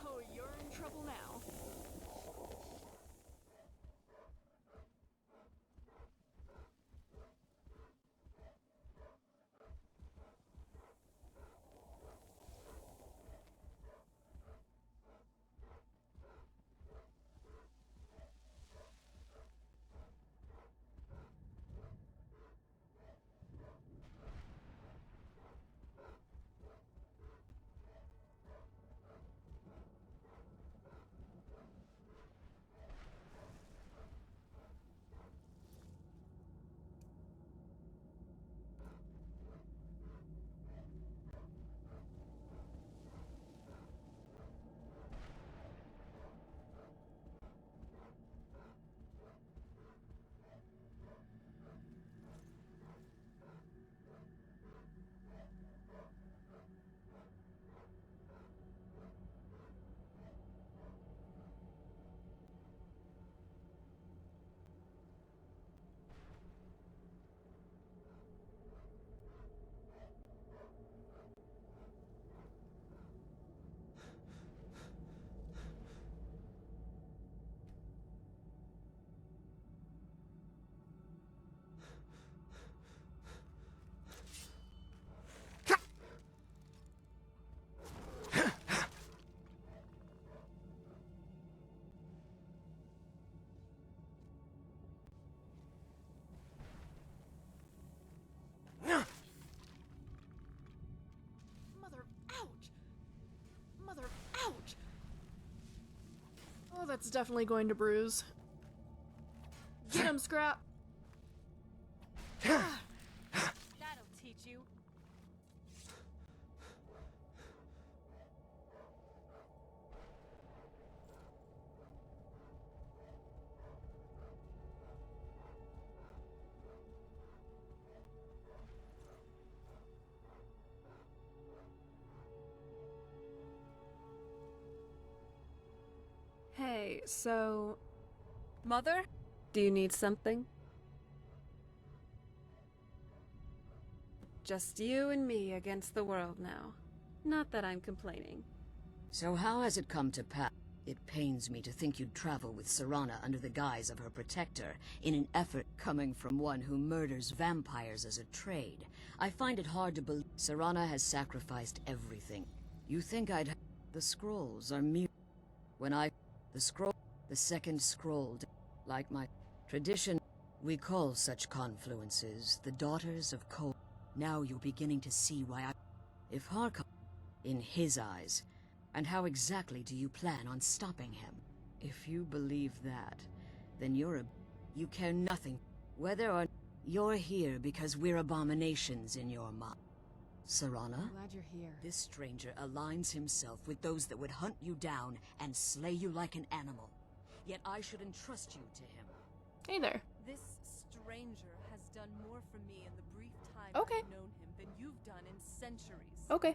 Oh, you're in trouble now. Ouch! Oh, that's definitely going to bruise. Get him, Scrap! That'll teach you. Hey, so... Mother? Do you need something? Just you and me against the world now. Not that I'm complaining. So how has it come to pass? It pains me to think you'd travel with Serana under the guise of her protector, in an effort coming from one who murders vampires as a trade. I find it hard to believe Serana has sacrificed everything. You think I'd... The scrolls are mute. When the second scroll, like my tradition, we call such confluences the Daughters of Cold. Now you're beginning to see why if Harkon, in his eyes, and how exactly do you plan on stopping him? If you believe that, then you care nothing, whether or you're here because we're abominations in your mind. Serana? I'm glad you're here. This stranger aligns himself with those that would hunt you down and slay you like an animal. Yet I should entrust you to him. Hey there. This stranger has done more for me in the brief time Okay. I've known him than you've done in centuries. Okay.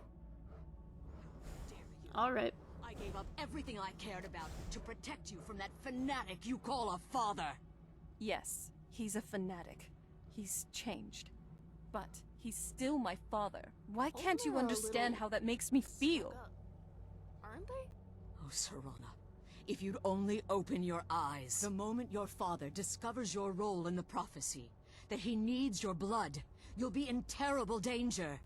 Dare you? Alright. I gave up everything I cared about to protect you from that fanatic you call a father. Yes, he's a fanatic. He's changed. But he's still my father. Why can't you They're a understand little how that makes me feel? stuck up. Aren't they? Oh, Serana, if you'd only open your eyes. The moment your father discovers your role in the prophecy, that he needs your blood, you'll be in terrible danger.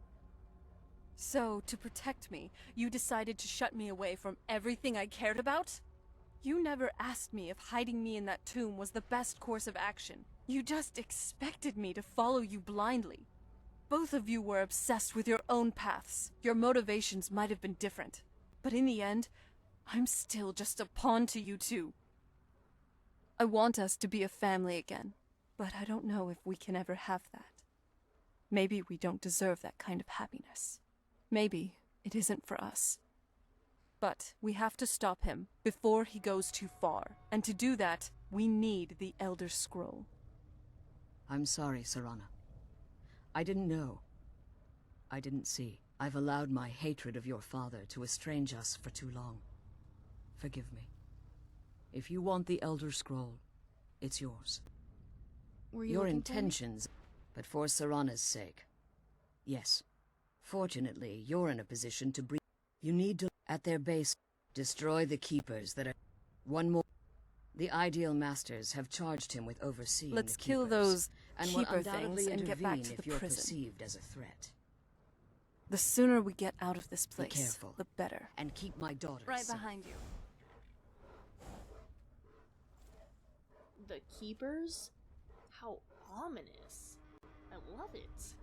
So, to protect me, you decided to shut me away from everything I cared about? You never asked me if hiding me in that tomb was the best course of action. You just expected me to follow you blindly. Both of you were obsessed with your own paths. Your motivations might have been different. But in the end, I'm still just a pawn to you two. I want us to be a family again, but I don't know if we can ever have that. Maybe we don't deserve that kind of happiness. Maybe it isn't for us. But we have to stop him before he goes too far. And to do that, we need the Elder Scroll. I'm sorry, Serana. I didn't know. I didn't see. I've allowed my hatred of your father to estrange us for too long. Forgive me. If you want the Elder Scroll, it's yours. Were you Your looking for me? intentions, but for Serana's sake. Yes. Fortunately, you're in a position to bring... You need to, at their base, destroy the Keepers that are... One more... The Ideal Masters have charged him with overseeing Let's the kill Keepers, those and will Keeper undoubtedly things and get back intervene to if the you're prison. perceived as a threat. The sooner we get out of this place, Be careful. the better. And keep my daughter Right safe. behind you. The Keepers? How ominous. I love it.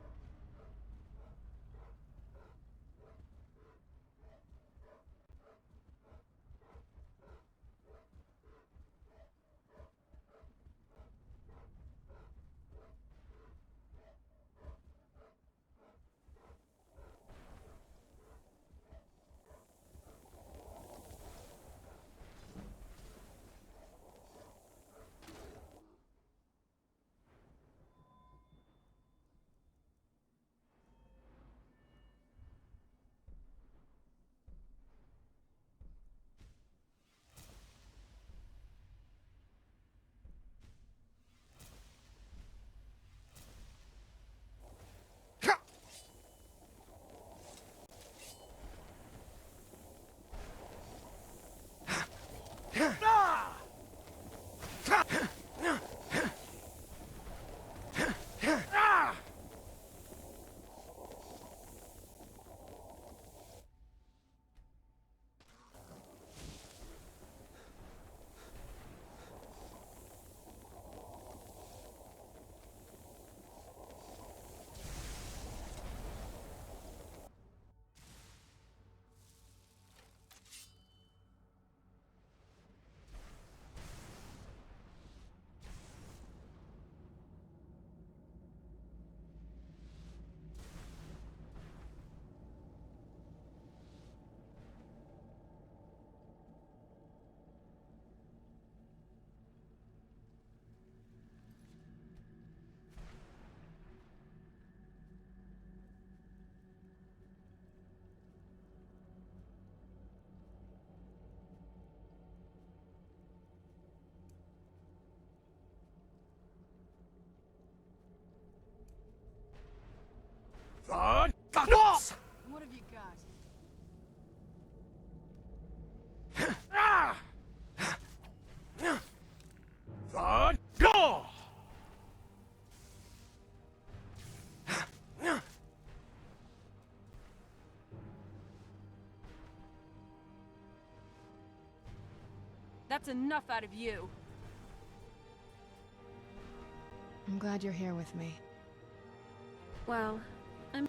Thud! No! What have you got? Thud! Go! That's enough out of you. I'm glad you're here with me. Well, I'm...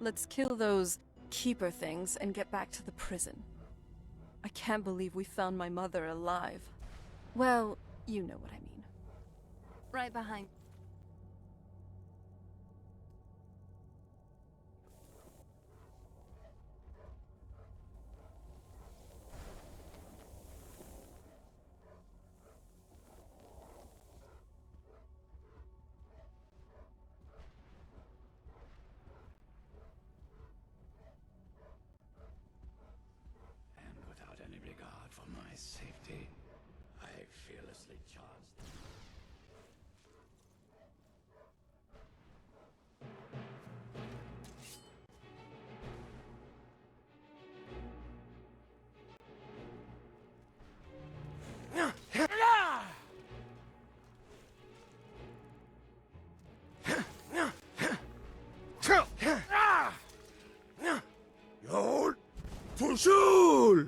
Let's kill those keeper things and get back to the prison. I can't believe we found my mother alive. Well, you know what I mean. Right behind. And without any regard for my safety, I fearlessly charged. Hold to soul!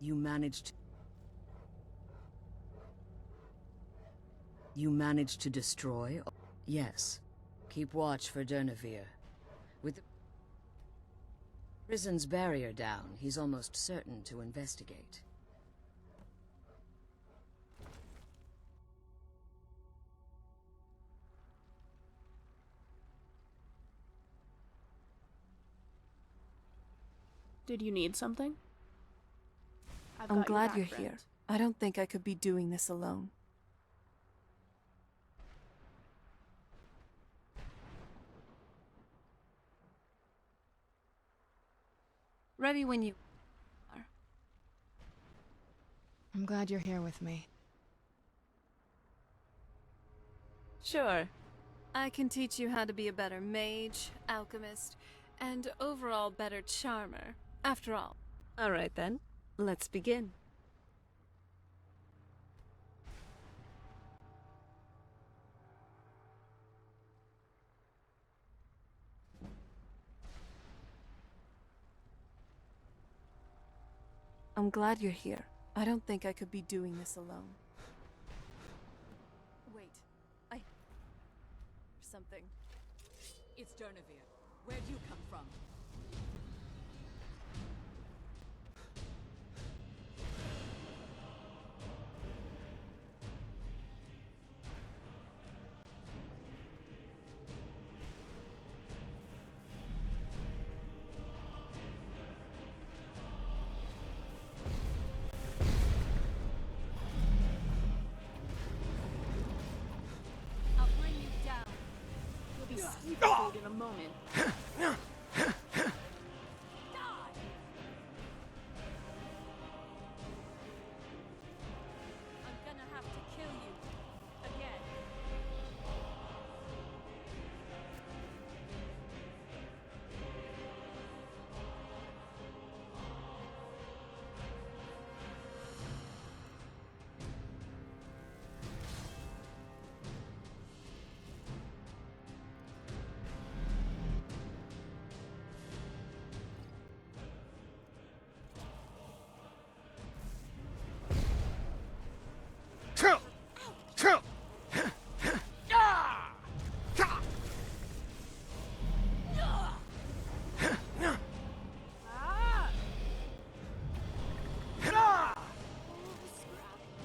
You managed... You managed to destroy? Yes. Keep watch for Durnevere. With the prison's barrier down, he's almost certain to investigate. Did you need something? I'm glad you're here. I don't think I could be doing this alone. Ready when you are. I'm glad you're here with me. Sure. I can teach you how to be a better mage, alchemist, and overall better charmer. After all. All right then, let's begin. I'm glad you're here. I don't think I could be doing this alone. Wait, something. It's Durnevere. Where'd you come from? I'll bring you down. You'll be stupefied in a moment. I'm gonna have to kill you. Again.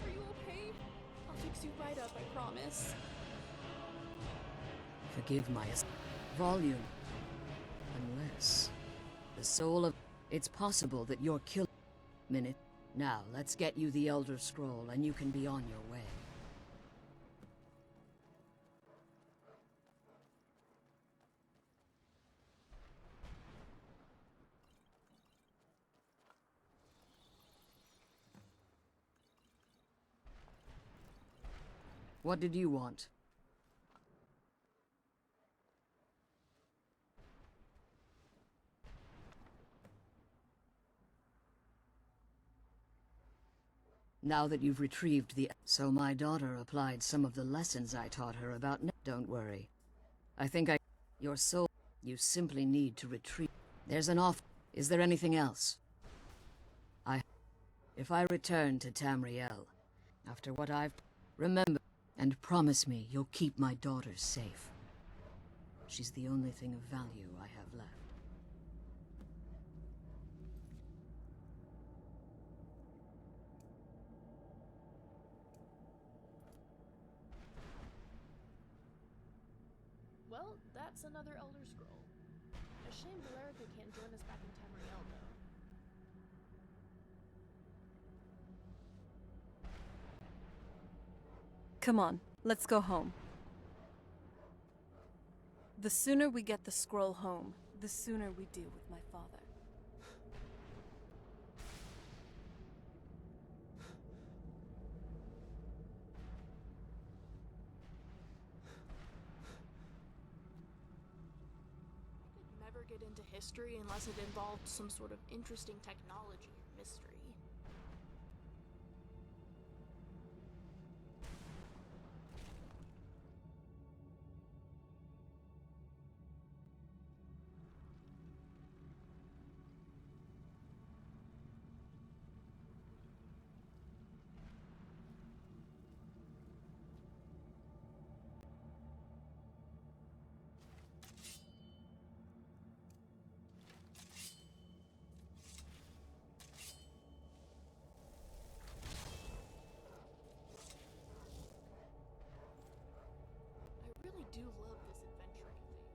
Are you okay? I'll fix you right up, I promise. Forgive my volume. Unless the soul of... It's possible that you're killed... Minute. Now, let's get you the Elder Scroll and you can be on your way. What did you want? Now that you've retrieved the... So my daughter applied some of the lessons I taught her about... Don't worry. I think I... Your soul... You simply need to retrieve... There's an off... Is there anything else? If I return to Tamriel, after what I've... Remember, and promise me you'll keep my daughter safe. She's the only thing of value I have left. Well, that's another Elder Scroll. A shame Valerica can't join us back in Tamriel, though. Come on, let's go home. The sooner we get the scroll home, the sooner we deal with my father. I could never get into history unless it involved some sort of interesting technology or mystery. do love this adventuring thing.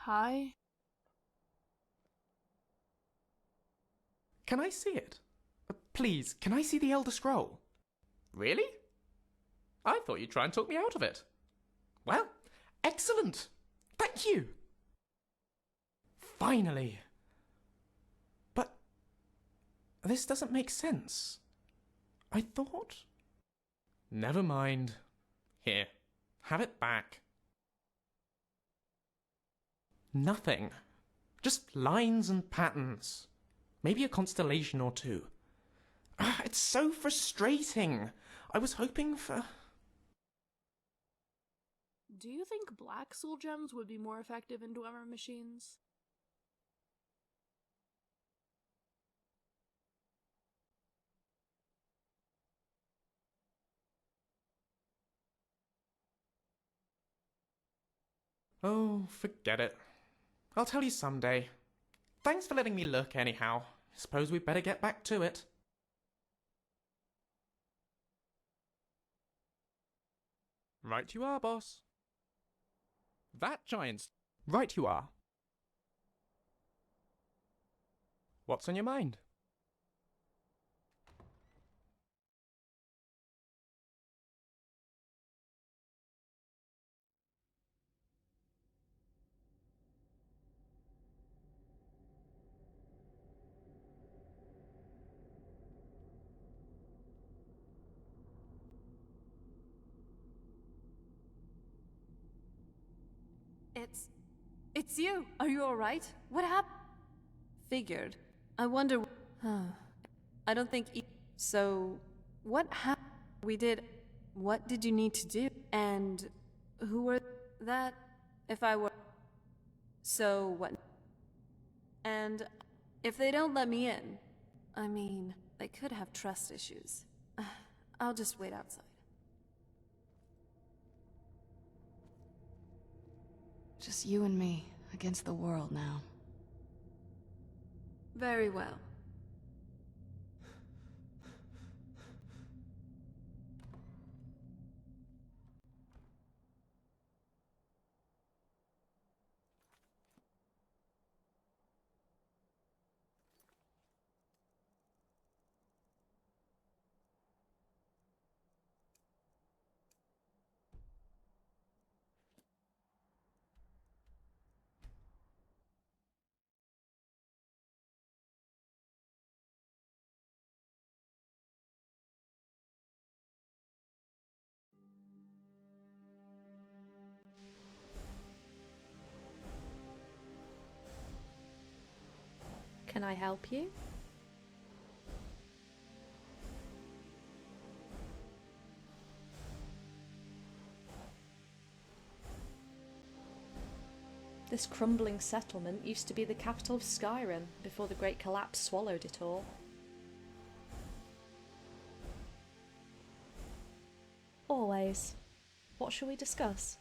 Hi? Can I see it? Please, can I see the Elder Scroll? Really? I thought you'd try and talk me out of it. Well, excellent. Thank you. Finally. But this doesn't make sense. I thought... Never mind. Here, have it back. Nothing. Just lines and patterns. Maybe a constellation or two. It's so frustrating. I was hoping for... Do you think black soul gems would be more effective in Dwemer machines? Oh, forget it. I'll tell you someday. Thanks for letting me look anyhow. Suppose we'd better get back to it. Right you are, boss. That giant's... Right you are. What's on your mind? It's you! Are you alright? What happened? Figured. I wonder... I don't think... So... What happened? We did... What did you need to do? And... Who were... That... If I were... So, what... And... If they don't let me in... I mean... They could have trust issues. I'll just wait outside. Just you and me, against the world now. Very well. Can I help you? This crumbling settlement used to be the capital of Skyrim before the Great Collapse swallowed it all. Always. What shall we discuss?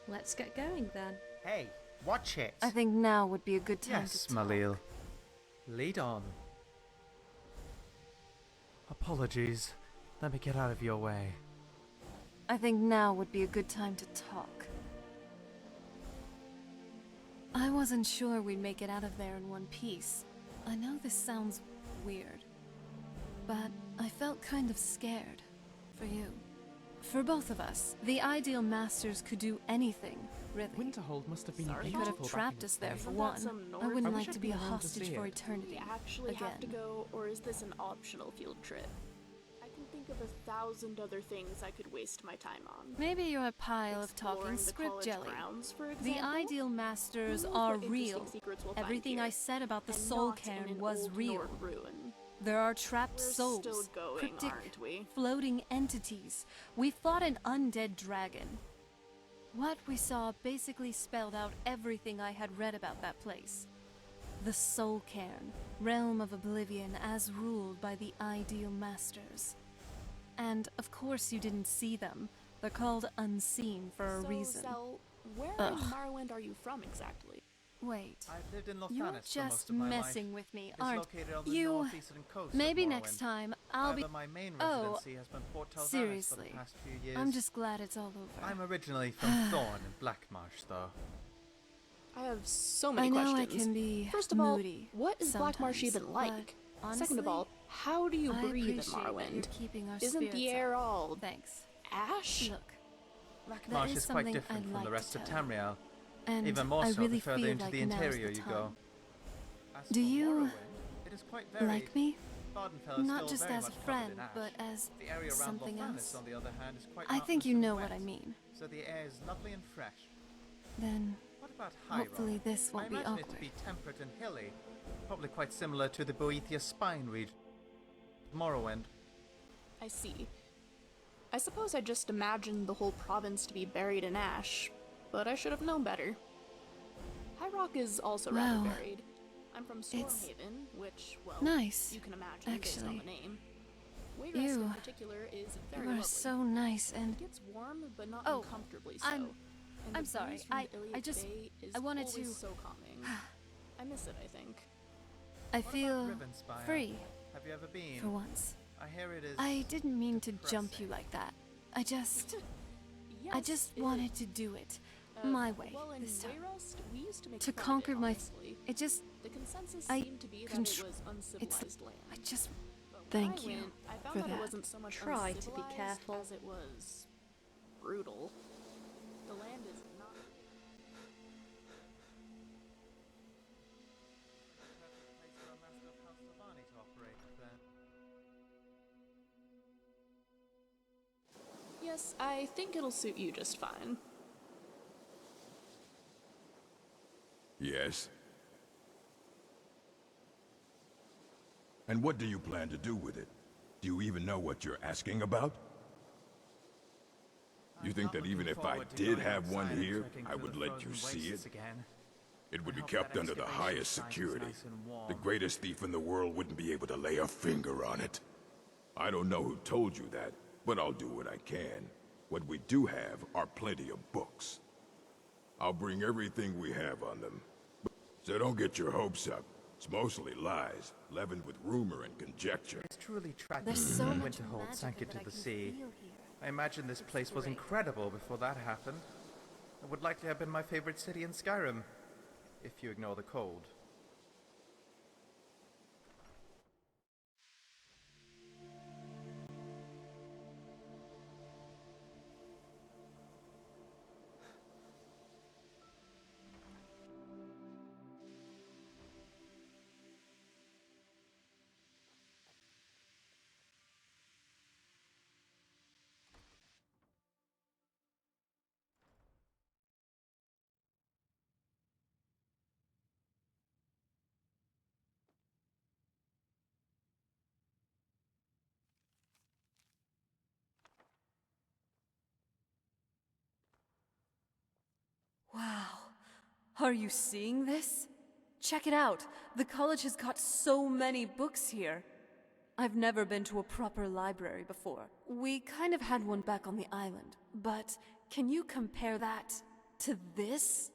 Let's get going then. Hey, watch it! I think now would be a good time Yes, to talk. Malil. Lead on. Apologies. Let me get out of your way. I think now would be a good time to talk. I wasn't sure we'd make it out of there in one piece. I know this sounds weird, but I felt kind of scared for you. For both of us, the Ideal Masters could do anything, really. Winterhold must have been They beautiful. could have back trapped in us its there day. for Isn't one. that some I wouldn't Nord- like I'd to be be a around to hostage see for it. Do eternity. we actually have to Again. go, or is this an optional field trip? I can think of 1,000 other things I could waste my time on. Maybe you're a pile of Exploring talking the script college jelly. grounds, for The example? Ideal Masters Who knows are what interesting real. secrets we'll find Everything here, I said about the and Soul not in Cairn an was old real. Nord ruin. There are trapped We're souls, still going, cryptic, aren't we? floating entities. We fought an undead dragon. What we saw basically spelled out everything I had read about that place. The Soul Cairn, realm of oblivion as ruled by the Ideal Masters. And of course you didn't see them. They're called Unseen for a reason. So, where Ugh. in Morrowind are you from exactly? Wait. I've lived in You're Lothanis for most just of my messing life. with me, It's aren't located on the you? northeastern coast of Maybe Morrowind. next time I'll be. However, my main Oh, residency has been Port Talvanis for the seriously. past few years. I'm just glad it's all over. I'm originally from Thorn in Blackmarsh, though. I have so many I know questions. I can be First of all, moody what is Blackmarsh sometimes, even like? but Second of all, how do you I breathe in appreciate that Morrowind? you're keeping our Isn't the spirits air up. all Thanks. ash? Look, Blackmarsh is is quite something different I'd from like the to rest of tell you. Tamriel. And Even more I so really the further feel into like the now's interior the you time. go. As Do for you Morrowind, it is quite varied. like me? Vardenfell is Not still just very as a much covered friend, in ash. but as The area around something Lothanis, else. on the other hand, is quite I think mountainous you and know what wet, I mean. so the air is lovely and fresh. Then What about Hyrule? hopefully this I won't be imagine it awkward. to be temperate and hilly, probably quite similar to the Boethia Spine region. Morrowind. I see. I suppose I just imagined the whole province to be buried in ash, but I should have known better. High Rock is also rather Wow. buried. I'm from It's Stormhaven, which, well, nice, you can imagine based on actually. the name. Wayrest in You- particular is very You are lovely. so nice and It gets warm, but not Oh, uncomfortably so. I'm- And I'm the sorry, breeze from I Iliad just- Bay is I wanted always to- so calming. I miss it, I think. I What about feel Rivenspire? free Have you ever been? for once. I hear it is. I didn't mean to jump depressing. you like that. I just Yes, just it wanted is. to do it my way Well, in this time. Wayrest, we used to make To fun of conquer it, my honestly. it just The consensus I seemed to be that couldn't it tr- was uncivilized land. I just But when thank I you went, I found for that that. it wasn't so much Try to be uncivilized careful. as it was brutal. The land is not. Yes, I think it'll suit you just fine. Yes? And what do you plan to do with it? Do you even know what you're asking about? You think that even if I did have one here, I would let you see it? It would be kept under the highest security. The greatest thief in the world wouldn't be able to lay a finger on it. I don't know who told you that, but I'll do what I can. What we do have are plenty of books. I'll bring everything we have on them. So don't get your hopes up. It's mostly lies, leavened with rumor and conjecture. It's truly tragic There's so when much Winterhold magic sank of it into I the can sea. feel here. I imagine this place was incredible before that happened. It would likely have been my favorite city in Skyrim, if you ignore the cold. Wow. Are you seeing this? Check it out. The college has got so many books here. I've never been to a proper library before. We kind of had one back on the island, but can you compare that to this?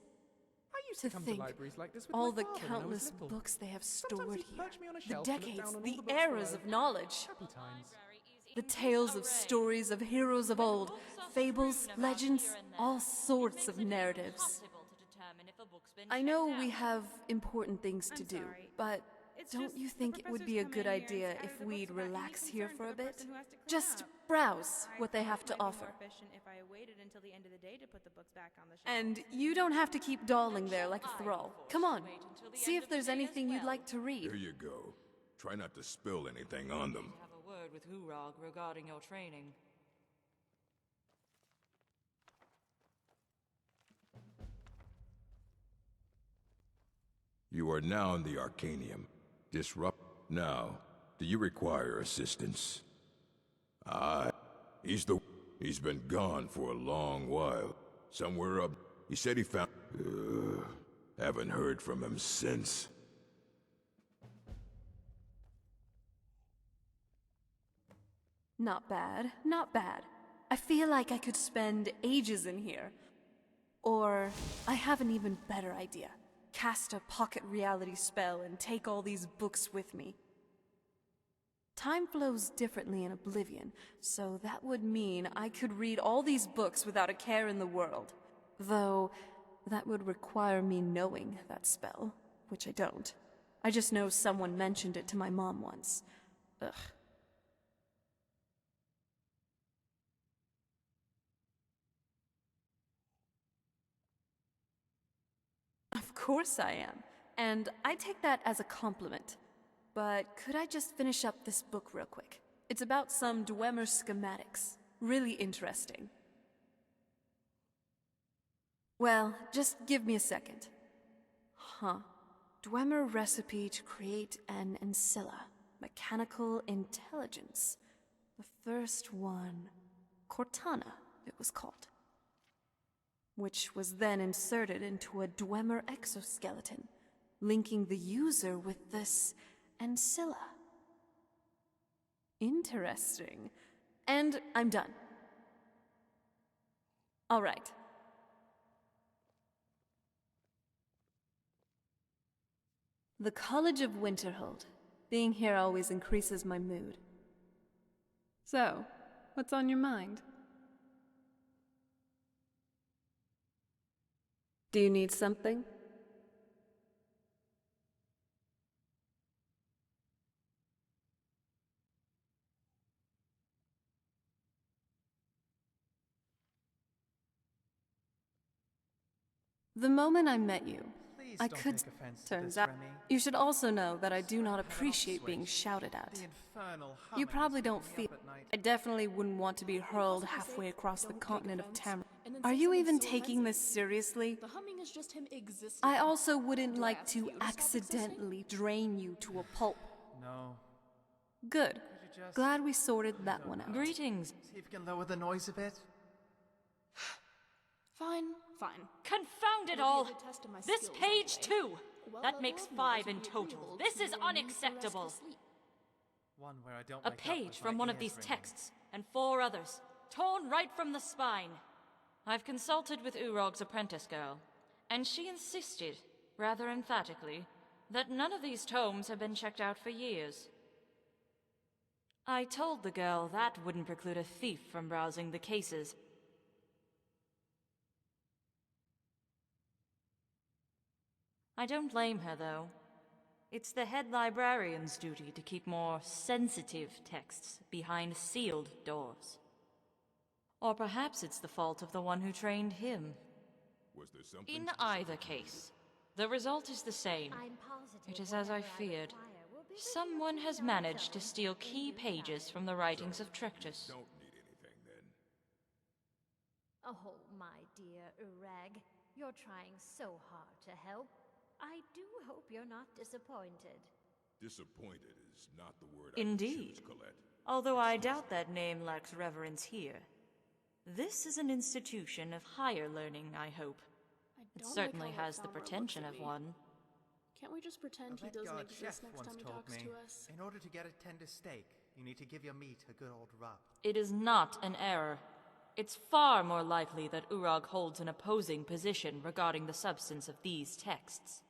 I used To to come think to libraries like this with all my the father when I was countless little. books they have Sometimes stored he'd here. perch me on a The shelf to look decades, down on all the the books eras below. of knowledge. Happy times. The tales of stories of heroes of old, fables, legends, all sorts of narratives. I know we have important things to do, but don't you think it would be a good idea if we'd relax here for a bit? Just browse what they have to offer. And you don't have to keep dawdling there like a thrall. Come on, see if there's anything you'd like to read. Here you go. Try not to spill anything on them. Have a word with Hurog regarding your training. You are now in the Arcanium. Disrupt now. Do you require assistance? He's been gone for a long while. Somewhere up. He said he found... haven't heard from him since. Not bad, not bad. I feel like I could spend ages in here. Or, I have an even better idea. Cast a pocket reality spell and take all these books with me. Time flows differently in Oblivion, so that would mean I could read all these books without a care in the world. Though, that would require me knowing that spell, which I don't. I just know someone mentioned it to my mom once. Ugh. Of course I am, and I take that as a compliment. But could I just finish up this book real quick? It's about some Dwemer schematics. Really interesting. Well, just give me a second. Huh. Dwemer recipe to create an ancilla. Mechanical intelligence. The first one... Cortana, it was called. Which was then inserted into a Dwemer exoskeleton, linking the user with this ancilla. Interesting. And I'm done. All right. The College of Winterhold. Being here always increases my mood. So, what's on your mind? Do you need something? The moment I met you, I could. Turns out. You should also know that I do not appreciate being shouted at. You probably don't feel. I definitely wouldn't want to be hurled halfway across the continent of Tamriel. Are you even taking this seriously? The humming is just him existing. I also wouldn't like to accidentally drain you to a pulp. No. Good. Glad we sorted that one out. Greetings. See if you can lower the noise a bit. Fine. Confound it all! This page too! That makes 5 in total. This is unacceptable. One where I don't A wake up page with from my one of ears these ringing. texts, and 4 others, torn right from the spine. I've consulted with Urog's apprentice girl, and she insisted, rather emphatically, that none of these tomes have been checked out for years. I told the girl that wouldn't preclude a thief from browsing the cases. I don't blame her, though. It's the head librarian's duty to keep more sensitive texts behind sealed doors. Or perhaps it's the fault of the one who trained him. Was there something? In either case, the result is the same. It is as I feared. Someone has managed to steal key pages from the writings of Trictus. Don't need anything then. Oh, my dear Urag, you're trying so hard to help. I do hope you're not disappointed. Disappointed is not the word I would Indeed. choose, Colette. Although I doubt that name lacks reverence here. This is an institution of higher learning, I hope. It certainly has the pretension of one. Can't we just pretend he doesn't exist next time he talks to us? In order to get a tender steak, you need to give your meat a good old rub. It is not an error. It's far more likely that Urog holds an opposing position regarding the substance of these texts.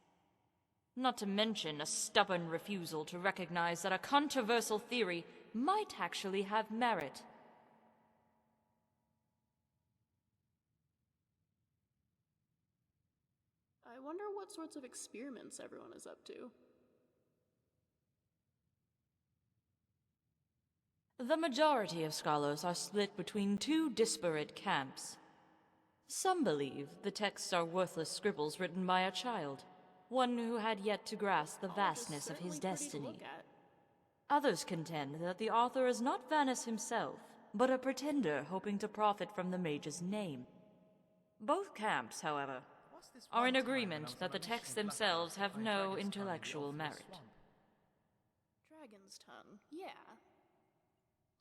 Not to mention a stubborn refusal to recognize that a controversial theory might actually have merit. I wonder what sorts of experiments everyone is up to. The majority of scholars are split between 2 disparate camps. Some believe the texts are worthless scribbles written by a child, one who had yet to grasp the vastness of his destiny. Others contend that the author is not Vanus himself, but a pretender hoping to profit from the mage's name. Both camps, however, are in agreement that the texts themselves have no intellectual merit. Dragon's tongue, yeah.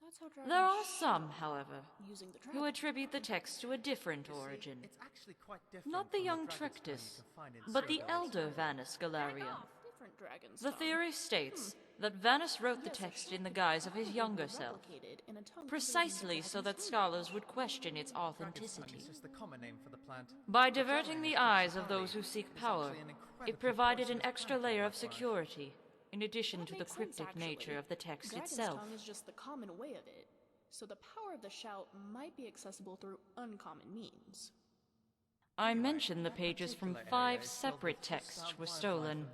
That's how dragons There are some, however, using the who attribute the text to a different origin. It's actually quite different. Not the young Trictus, but the elder Vanus Galarian. different dragon's The tongue. theory states that Vanus wrote the text in the guise of his younger self, In a tongue precisely so that scholars would question its authenticity. It's just the common name for the plant. By diverting the eyes of those who seek power, it provided an extra layer of security, in addition to the makes sense, cryptic actually. nature of the text Dragon's itself. tongue is just the common way of it, so the power of the shout might be accessible through uncommon means. I mentioned the pages from 5 separate texts were stolen.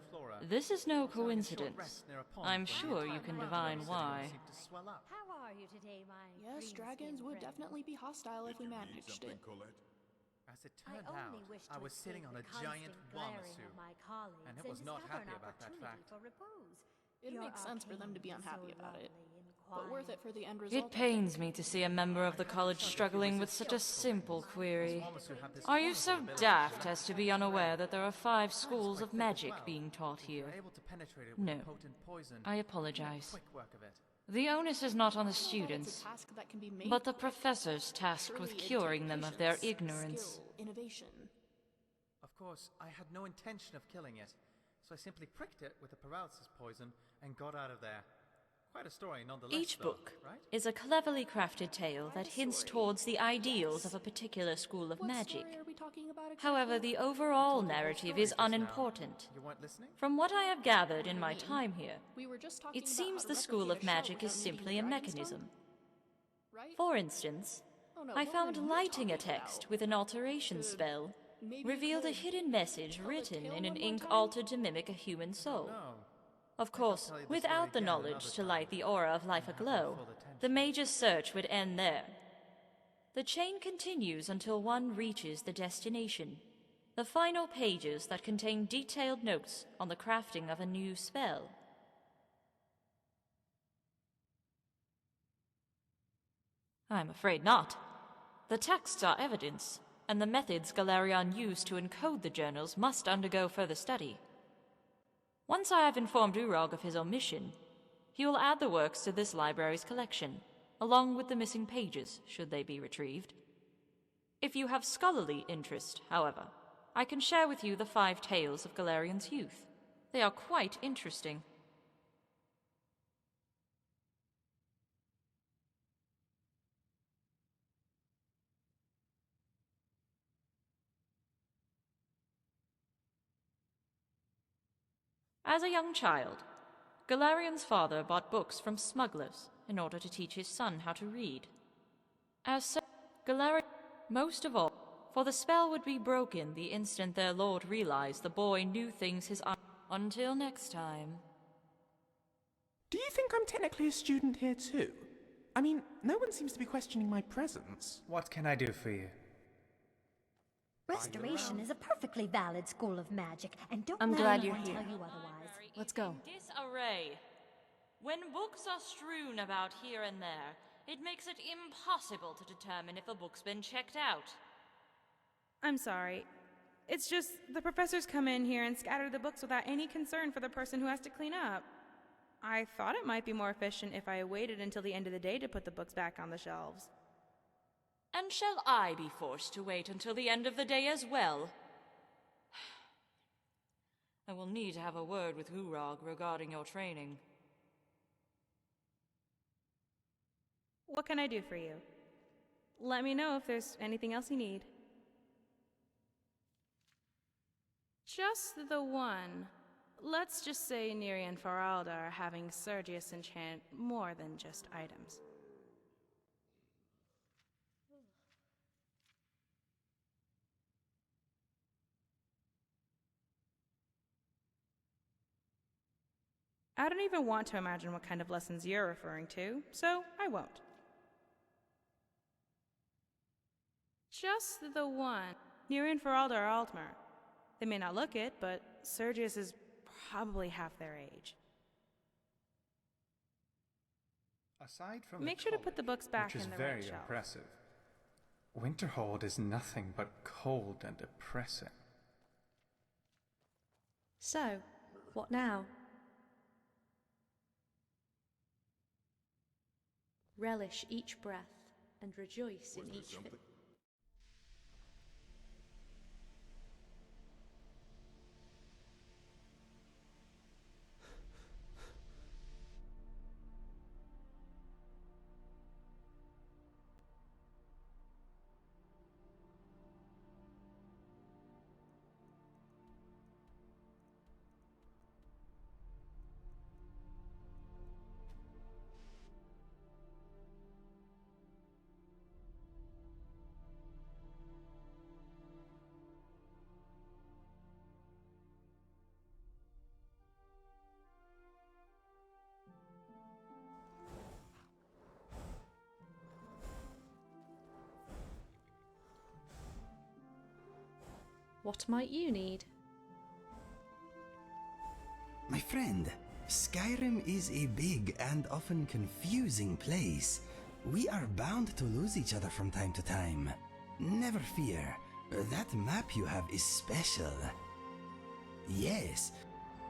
This is no coincidence. I'm sure you can divine why. How are you today, my Yes, dragons would definitely be hostile if we managed it. As it turned out, I was sitting on a giant Wamasu, and it was not happy about that fact. It makes sense for them to be unhappy about it, but worth it for the end result. It pains me to see a member of the college struggling with such a simple query. Are you so daft as to be unaware that there are 5 schools of magic being taught here? No, I apologize. The onus is not on the students, but the professors tasked with curing them of their ignorance. Innovation. Of course, I had no intention of killing it, so I simply pricked it with the paralysis poison and got out of there. Quite a story nonetheless, Each though, book right? is a cleverly crafted tale that hints towards the ideals of a particular school of magic. However, the overall narrative is unimportant. You weren't listening? From what I have gathered in my time here, We were just talking it about seems how the to school of replicate a shout magic is without simply a needing dragon's mechanism. tongue? Right? For instance, Oh, no, I the found one you're lighting a talking text about. with an alteration spell maybe revealed a could hidden message written tale in an one more ink time? altered to mimic a human soul. No. Of course, tell you the without the story again knowledge another to light the aura of life have aglow, full attention. the mage's search would end there. The chain continues until one reaches the destination, The final pages that contain detailed notes on the crafting of a new spell. I'm afraid not. The texts are evidence, and the methods Galerion used to encode the journals must undergo further study. Once I have informed Urog of his omission, he will add the works to this library's collection, along with the missing pages, should they be retrieved. If you have scholarly interest, however, I can share with you the 5 tales of Galerion's youth. They are quite interesting. As a young child, Galerion's father bought books from smugglers in order to teach his son how to read. As such, Galerion, most of all, for the spell would be broken the instant their lord realized the boy knew things his eye. Until next time. Do you think I'm technically a student here too? I mean, no one seems to be questioning my presence. What can I do for you? Restoration is a perfectly valid school of magic, and don't I'm let glad anyone you're tell here. you otherwise. Let's go. Disarray. When books are strewn about here and there, it makes it impossible to determine if a book's been checked out. I'm sorry. It's just the professors come in here and scatter the books without any concern for the person who has to clean up. I thought it might be more efficient if I waited until the end of the day to put the books back on the shelves. And shall I be forced to wait until the end of the day as well? I will need to have a word with Urog regarding your training. What can I do for you? Let me know if there's anything else you need. Just the one. Let's just say Neri and Faralda are having Sergius enchant more than just items. I don't even want to imagine what kind of lessons you're referring to, so I won't. Just the one. Neri and Faralda are Altmer. They may not look it, but Sergius is probably half their age. Aside from Make sure to put the books back which in is the very right shelf. impressive, Winterhold is nothing but cold and depressing. So, what now? Relish each breath and rejoice in each fit. What might you need? My friend, Skyrim is a big and often confusing place. We are bound to lose each other from time to time. Never fear, that map you have is special. Yes,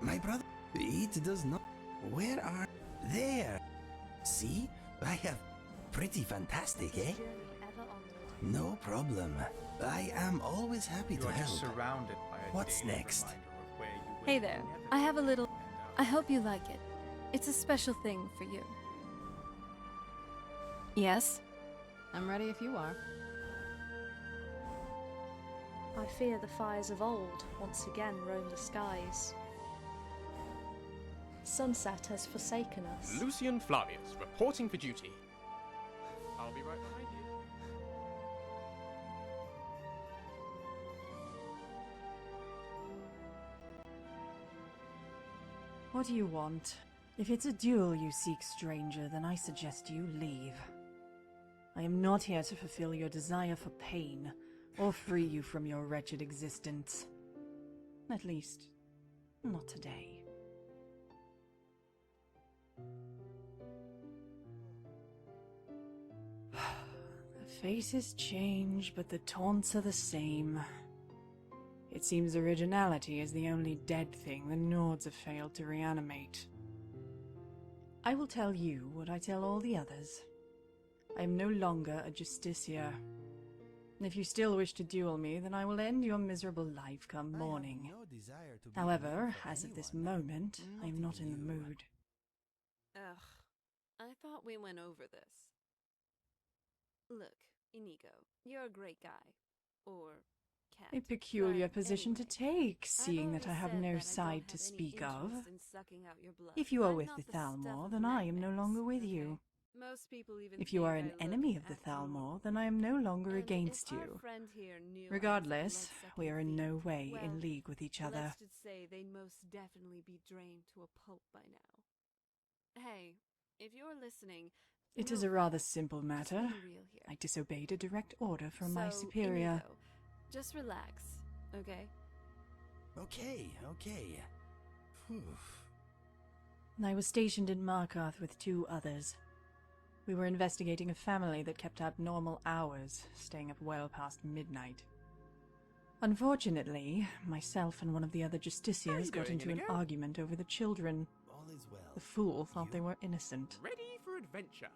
my brother, it does not... Where are... There! See? I have... Pretty fantastic, eh? No problem. I am always happy to You are help. just surrounded by a What's daily next? reminder of where you will Hey there. I have a little... I hope you like it. It's a special thing for you. Yes? I'm ready if you are. I fear the fires of old once again roam the skies. Sunset has forsaken us. Lucian Flavius, reporting for duty. I'll be right behind you. What do you want? If it's a duel you seek, stranger, then I suggest you leave. I am not here to fulfill your desire for pain, or free you from your wretched existence. At least, not today. The faces change, but the taunts are the same. It seems originality is the only dead thing the Nords have failed to reanimate. I will tell you what I tell all the others. I am no longer a Justicia. If you still wish to duel me, then I will end your miserable life come morning. However, as of this moment, I am not in the mood. Ugh, I thought we went over this. Look, Inigo, you're a great guy. Or cat. A peculiar But position to anyway, take, seeing that I have no side to speak of. If you are with the Thalmor, then I am no longer with you. Most people even If you are an think I enemy look of the at normal. Thalmor, then I am no longer And against if our you. friend here knew I was Regardless, a we are in no blood-sucking way thief, in well, league with each other. Let's just say they'd most definitely be drained to a pulp by now. Hey, if you're listening, It no is a rather offense, simple just matter. being real here. I disobeyed a direct order from my So, superior. Inigo, just relax, okay? Okay. Phew. I was stationed in Markarth with 2 others. We were investigating a family that kept abnormal hours, staying up well past midnight. Unfortunately, myself and one of the other Justiciars got into an argument over the children. All is well. The fool thought they were innocent. Ready for adventure.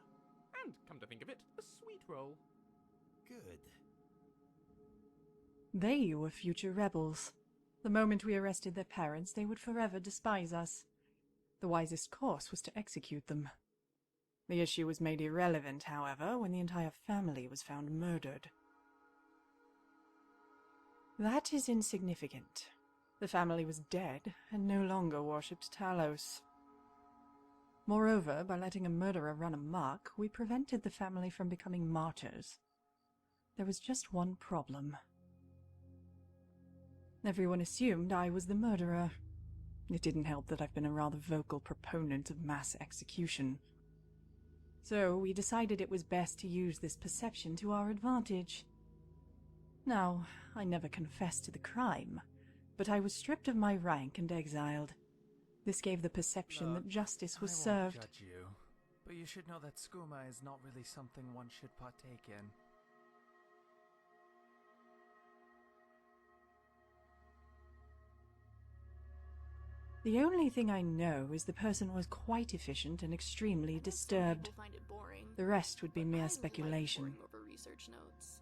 And, come to think of it, a sweet roll. Good. They were future rebels. The moment we arrested their parents, they would forever despise us. The wisest course was to execute them. The issue was made irrelevant, however, when the entire family was found murdered. That is insignificant. The family was dead and no longer worshipped Talos. Moreover, by letting a murderer run amok, we prevented the family from becoming martyrs. There was just one problem. Everyone assumed I was the murderer. It didn't help that I've been a rather vocal proponent of mass execution. So we decided it was best to use this perception to our advantage. Now, I never confessed to the crime, but I was stripped of my rank and exiled. This gave the perception that justice was I won't served. judge you, but you should know that skooma is not really something one should partake in. The only thing I know is the person was quite efficient and extremely disturbed. People find it boring, The rest would be but I mere like speculation. poring over research notes.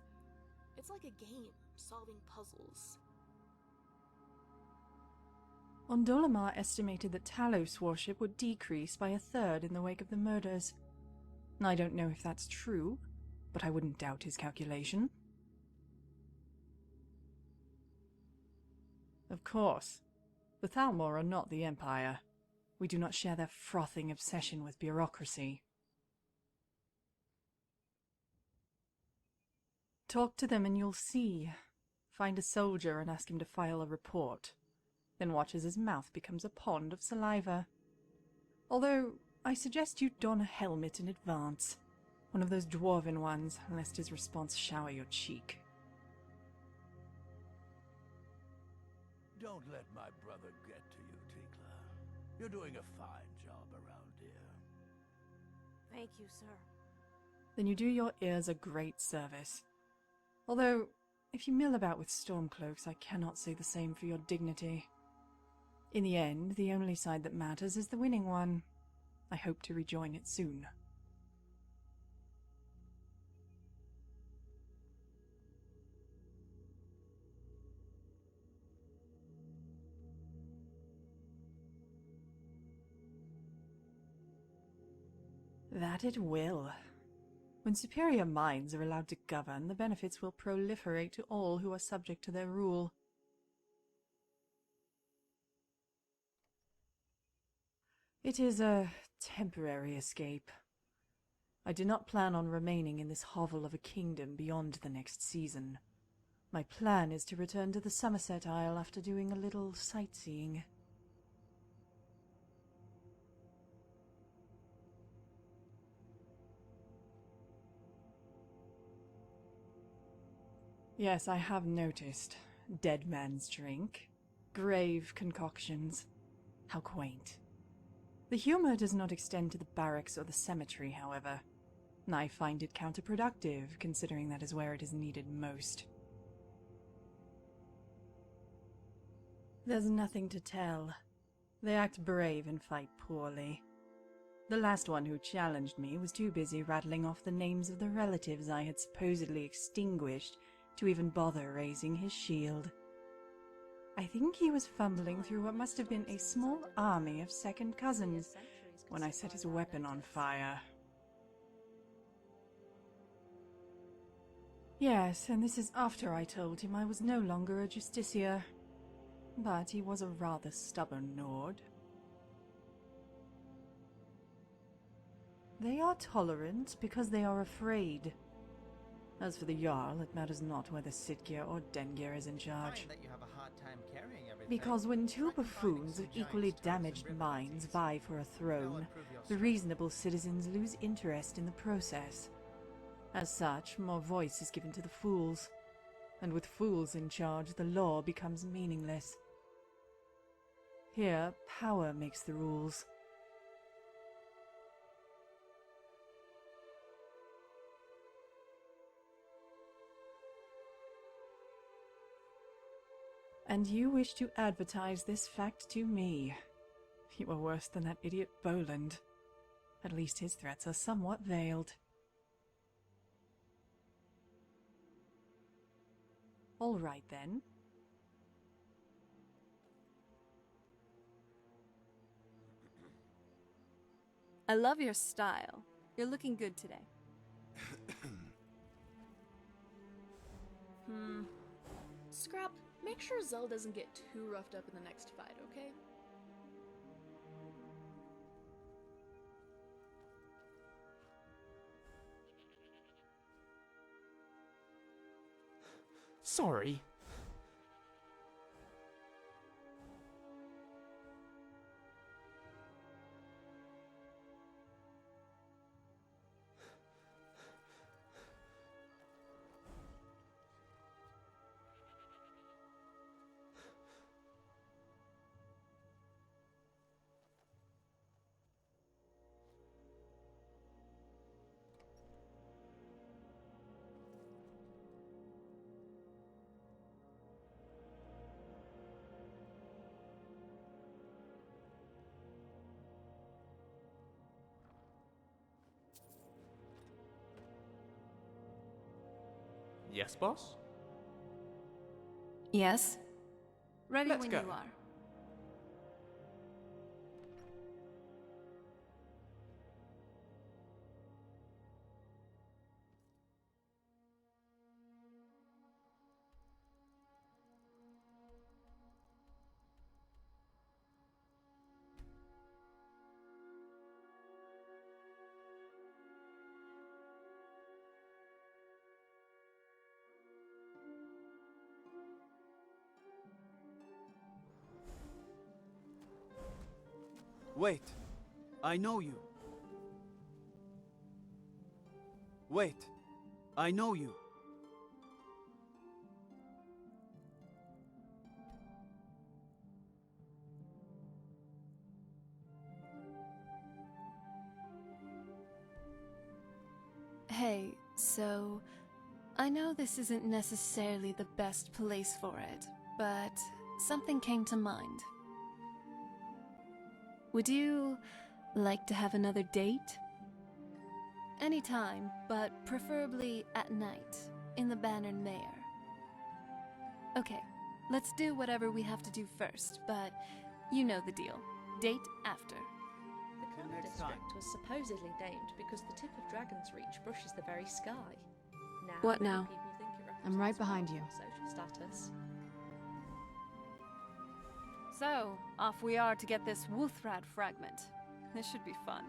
It's like a game, solving puzzles. Ondolamar estimated that Talos worship would decrease by 1/3 in the wake of the murders. I don't know if that's true, but I wouldn't doubt his calculation. Of course, the Thalmor are not the Empire. We do not share their frothing obsession with bureaucracy. Talk to them and you'll see. Find a soldier and ask him to file a report. Then watch as his mouth becomes a pond of saliva. Although, I suggest you don a helmet in advance. One of those dwarven ones, lest his response shower your cheek. Don't let my brother get to you, Tinkler. You're doing a fine job around here. Thank you, sir. Then you do your ears a great service. Although, if you mill about with stormcloaks, I cannot say the same for your dignity. In the end, the only side that matters is the winning one. I hope to rejoin it soon. That it will. When superior minds are allowed to govern, the benefits will proliferate to all who are subject to their rule. It is a temporary escape. I do not plan on remaining in this hovel of a kingdom beyond the next season. My plan is to return to the Somerset Isle after doing a little sightseeing. Yes, I have noticed. Dead man's drink. Grave concoctions. How quaint. The humor does not extend to the barracks or the cemetery, however. I find it counterproductive, considering that is where it is needed most. There's nothing to tell. They act brave and fight poorly. The last one who challenged me was too busy rattling off the names of the relatives I had supposedly extinguished to even bother raising his shield. I think he was fumbling through what must have been a small army of second cousins when I set his weapon on fire. Yes, and this is after I told him I was no longer a justiciar. But he was a rather stubborn Nord. They are tolerant because they are afraid. As for the Jarl, it matters not whether Sitgir or Dengir is in charge. That you have a hard time carrying everything. Because when two buffoons of equally damaged minds vie for a throne, the reasonable citizens lose interest in the process. As such, more voice is given to the fools. And with fools in charge, the law becomes meaningless. Here, power makes the rules. And you wish to advertise this fact to me. You are worse than that idiot Boland. At least his threats are somewhat veiled. All right, then. I love your style. You're looking good today. Scrap, make sure Zell doesn't get too roughed up in the next fight, okay? Sorry. Yes, boss? Yes? Ready Let's when go. you are. Wait. I know you. Wait. I know you. Hey, so... I know this isn't necessarily the best place for it, but something came to mind. Would you like to have another date? Anytime, but preferably at night, in the Bannered Mare. Okay, let's do whatever we have to do first, but you know the deal. Date after. The Common District was supposedly named because the tip of Dragon's Reach brushes the very sky. Now, What many now? people think it I'm right represents behind you. social status. So, off we are to get this Wuthrad fragment. This should be fun.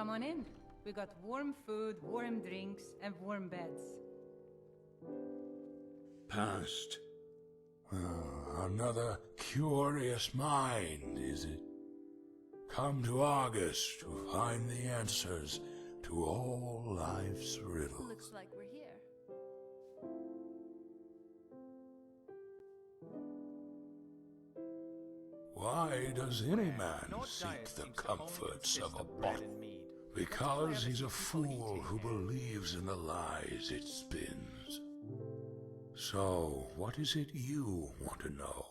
Come on in. We got warm food, warm drinks, and warm beds. Past. Another curious mind, is it? Come to Argus to find the answers to all life's riddles. Looks like we're here. Why does any man seek the comforts of a bottle? Because he's a fool who believes in the lies it spins. So, what is it you want to know?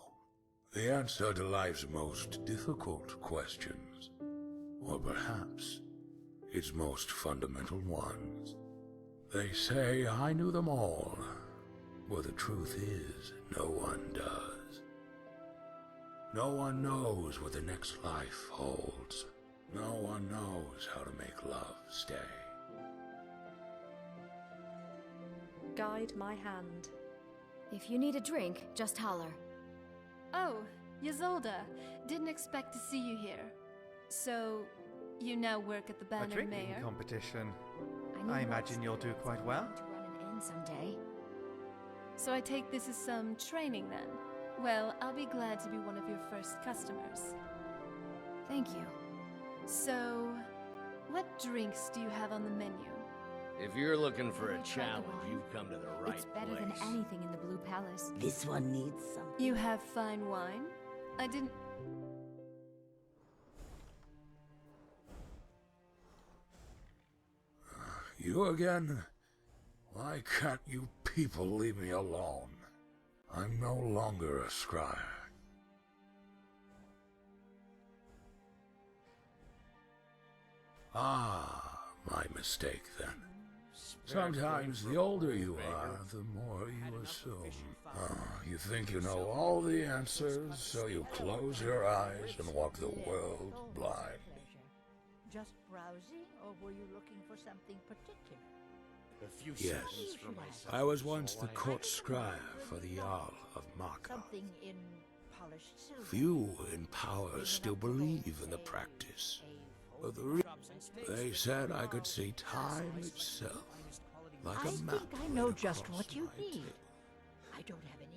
The answer to life's most difficult questions. Or perhaps its most fundamental ones. They say I knew them all, but the truth is, no one does. No one knows what the next life holds. No one knows how to make love stay. Guide my hand. If you need a drink, just holler. Oh, Ysolda. Didn't expect to see you here. So, you now work at the A Banner drinking Mayor? competition. I imagine you'll do quite well. To run an inn someday. So I take this as some training then? Well, I'll be glad to be one of your first customers. Thank you. So, what drinks do you have on the menu? If you're looking for a challenge, you've come to the right It's better place. than anything in the Blue Palace. This one needs some. You have fine wine? I didn't... You again? Why can't you people leave me alone? I'm no longer a scryer. Ah, my mistake then. Sometimes the older you are, the more you assume. You think you know all the answers, so you close your eyes and walk the world blind. Just browsing, or were you looking for something particular? Yes, I was once the court scryer for the Jarl of Marka. Something in polished silver. Few in power still believe in the practice. But they said I could see time itself, like a map. I think I know just what you need. I don't have any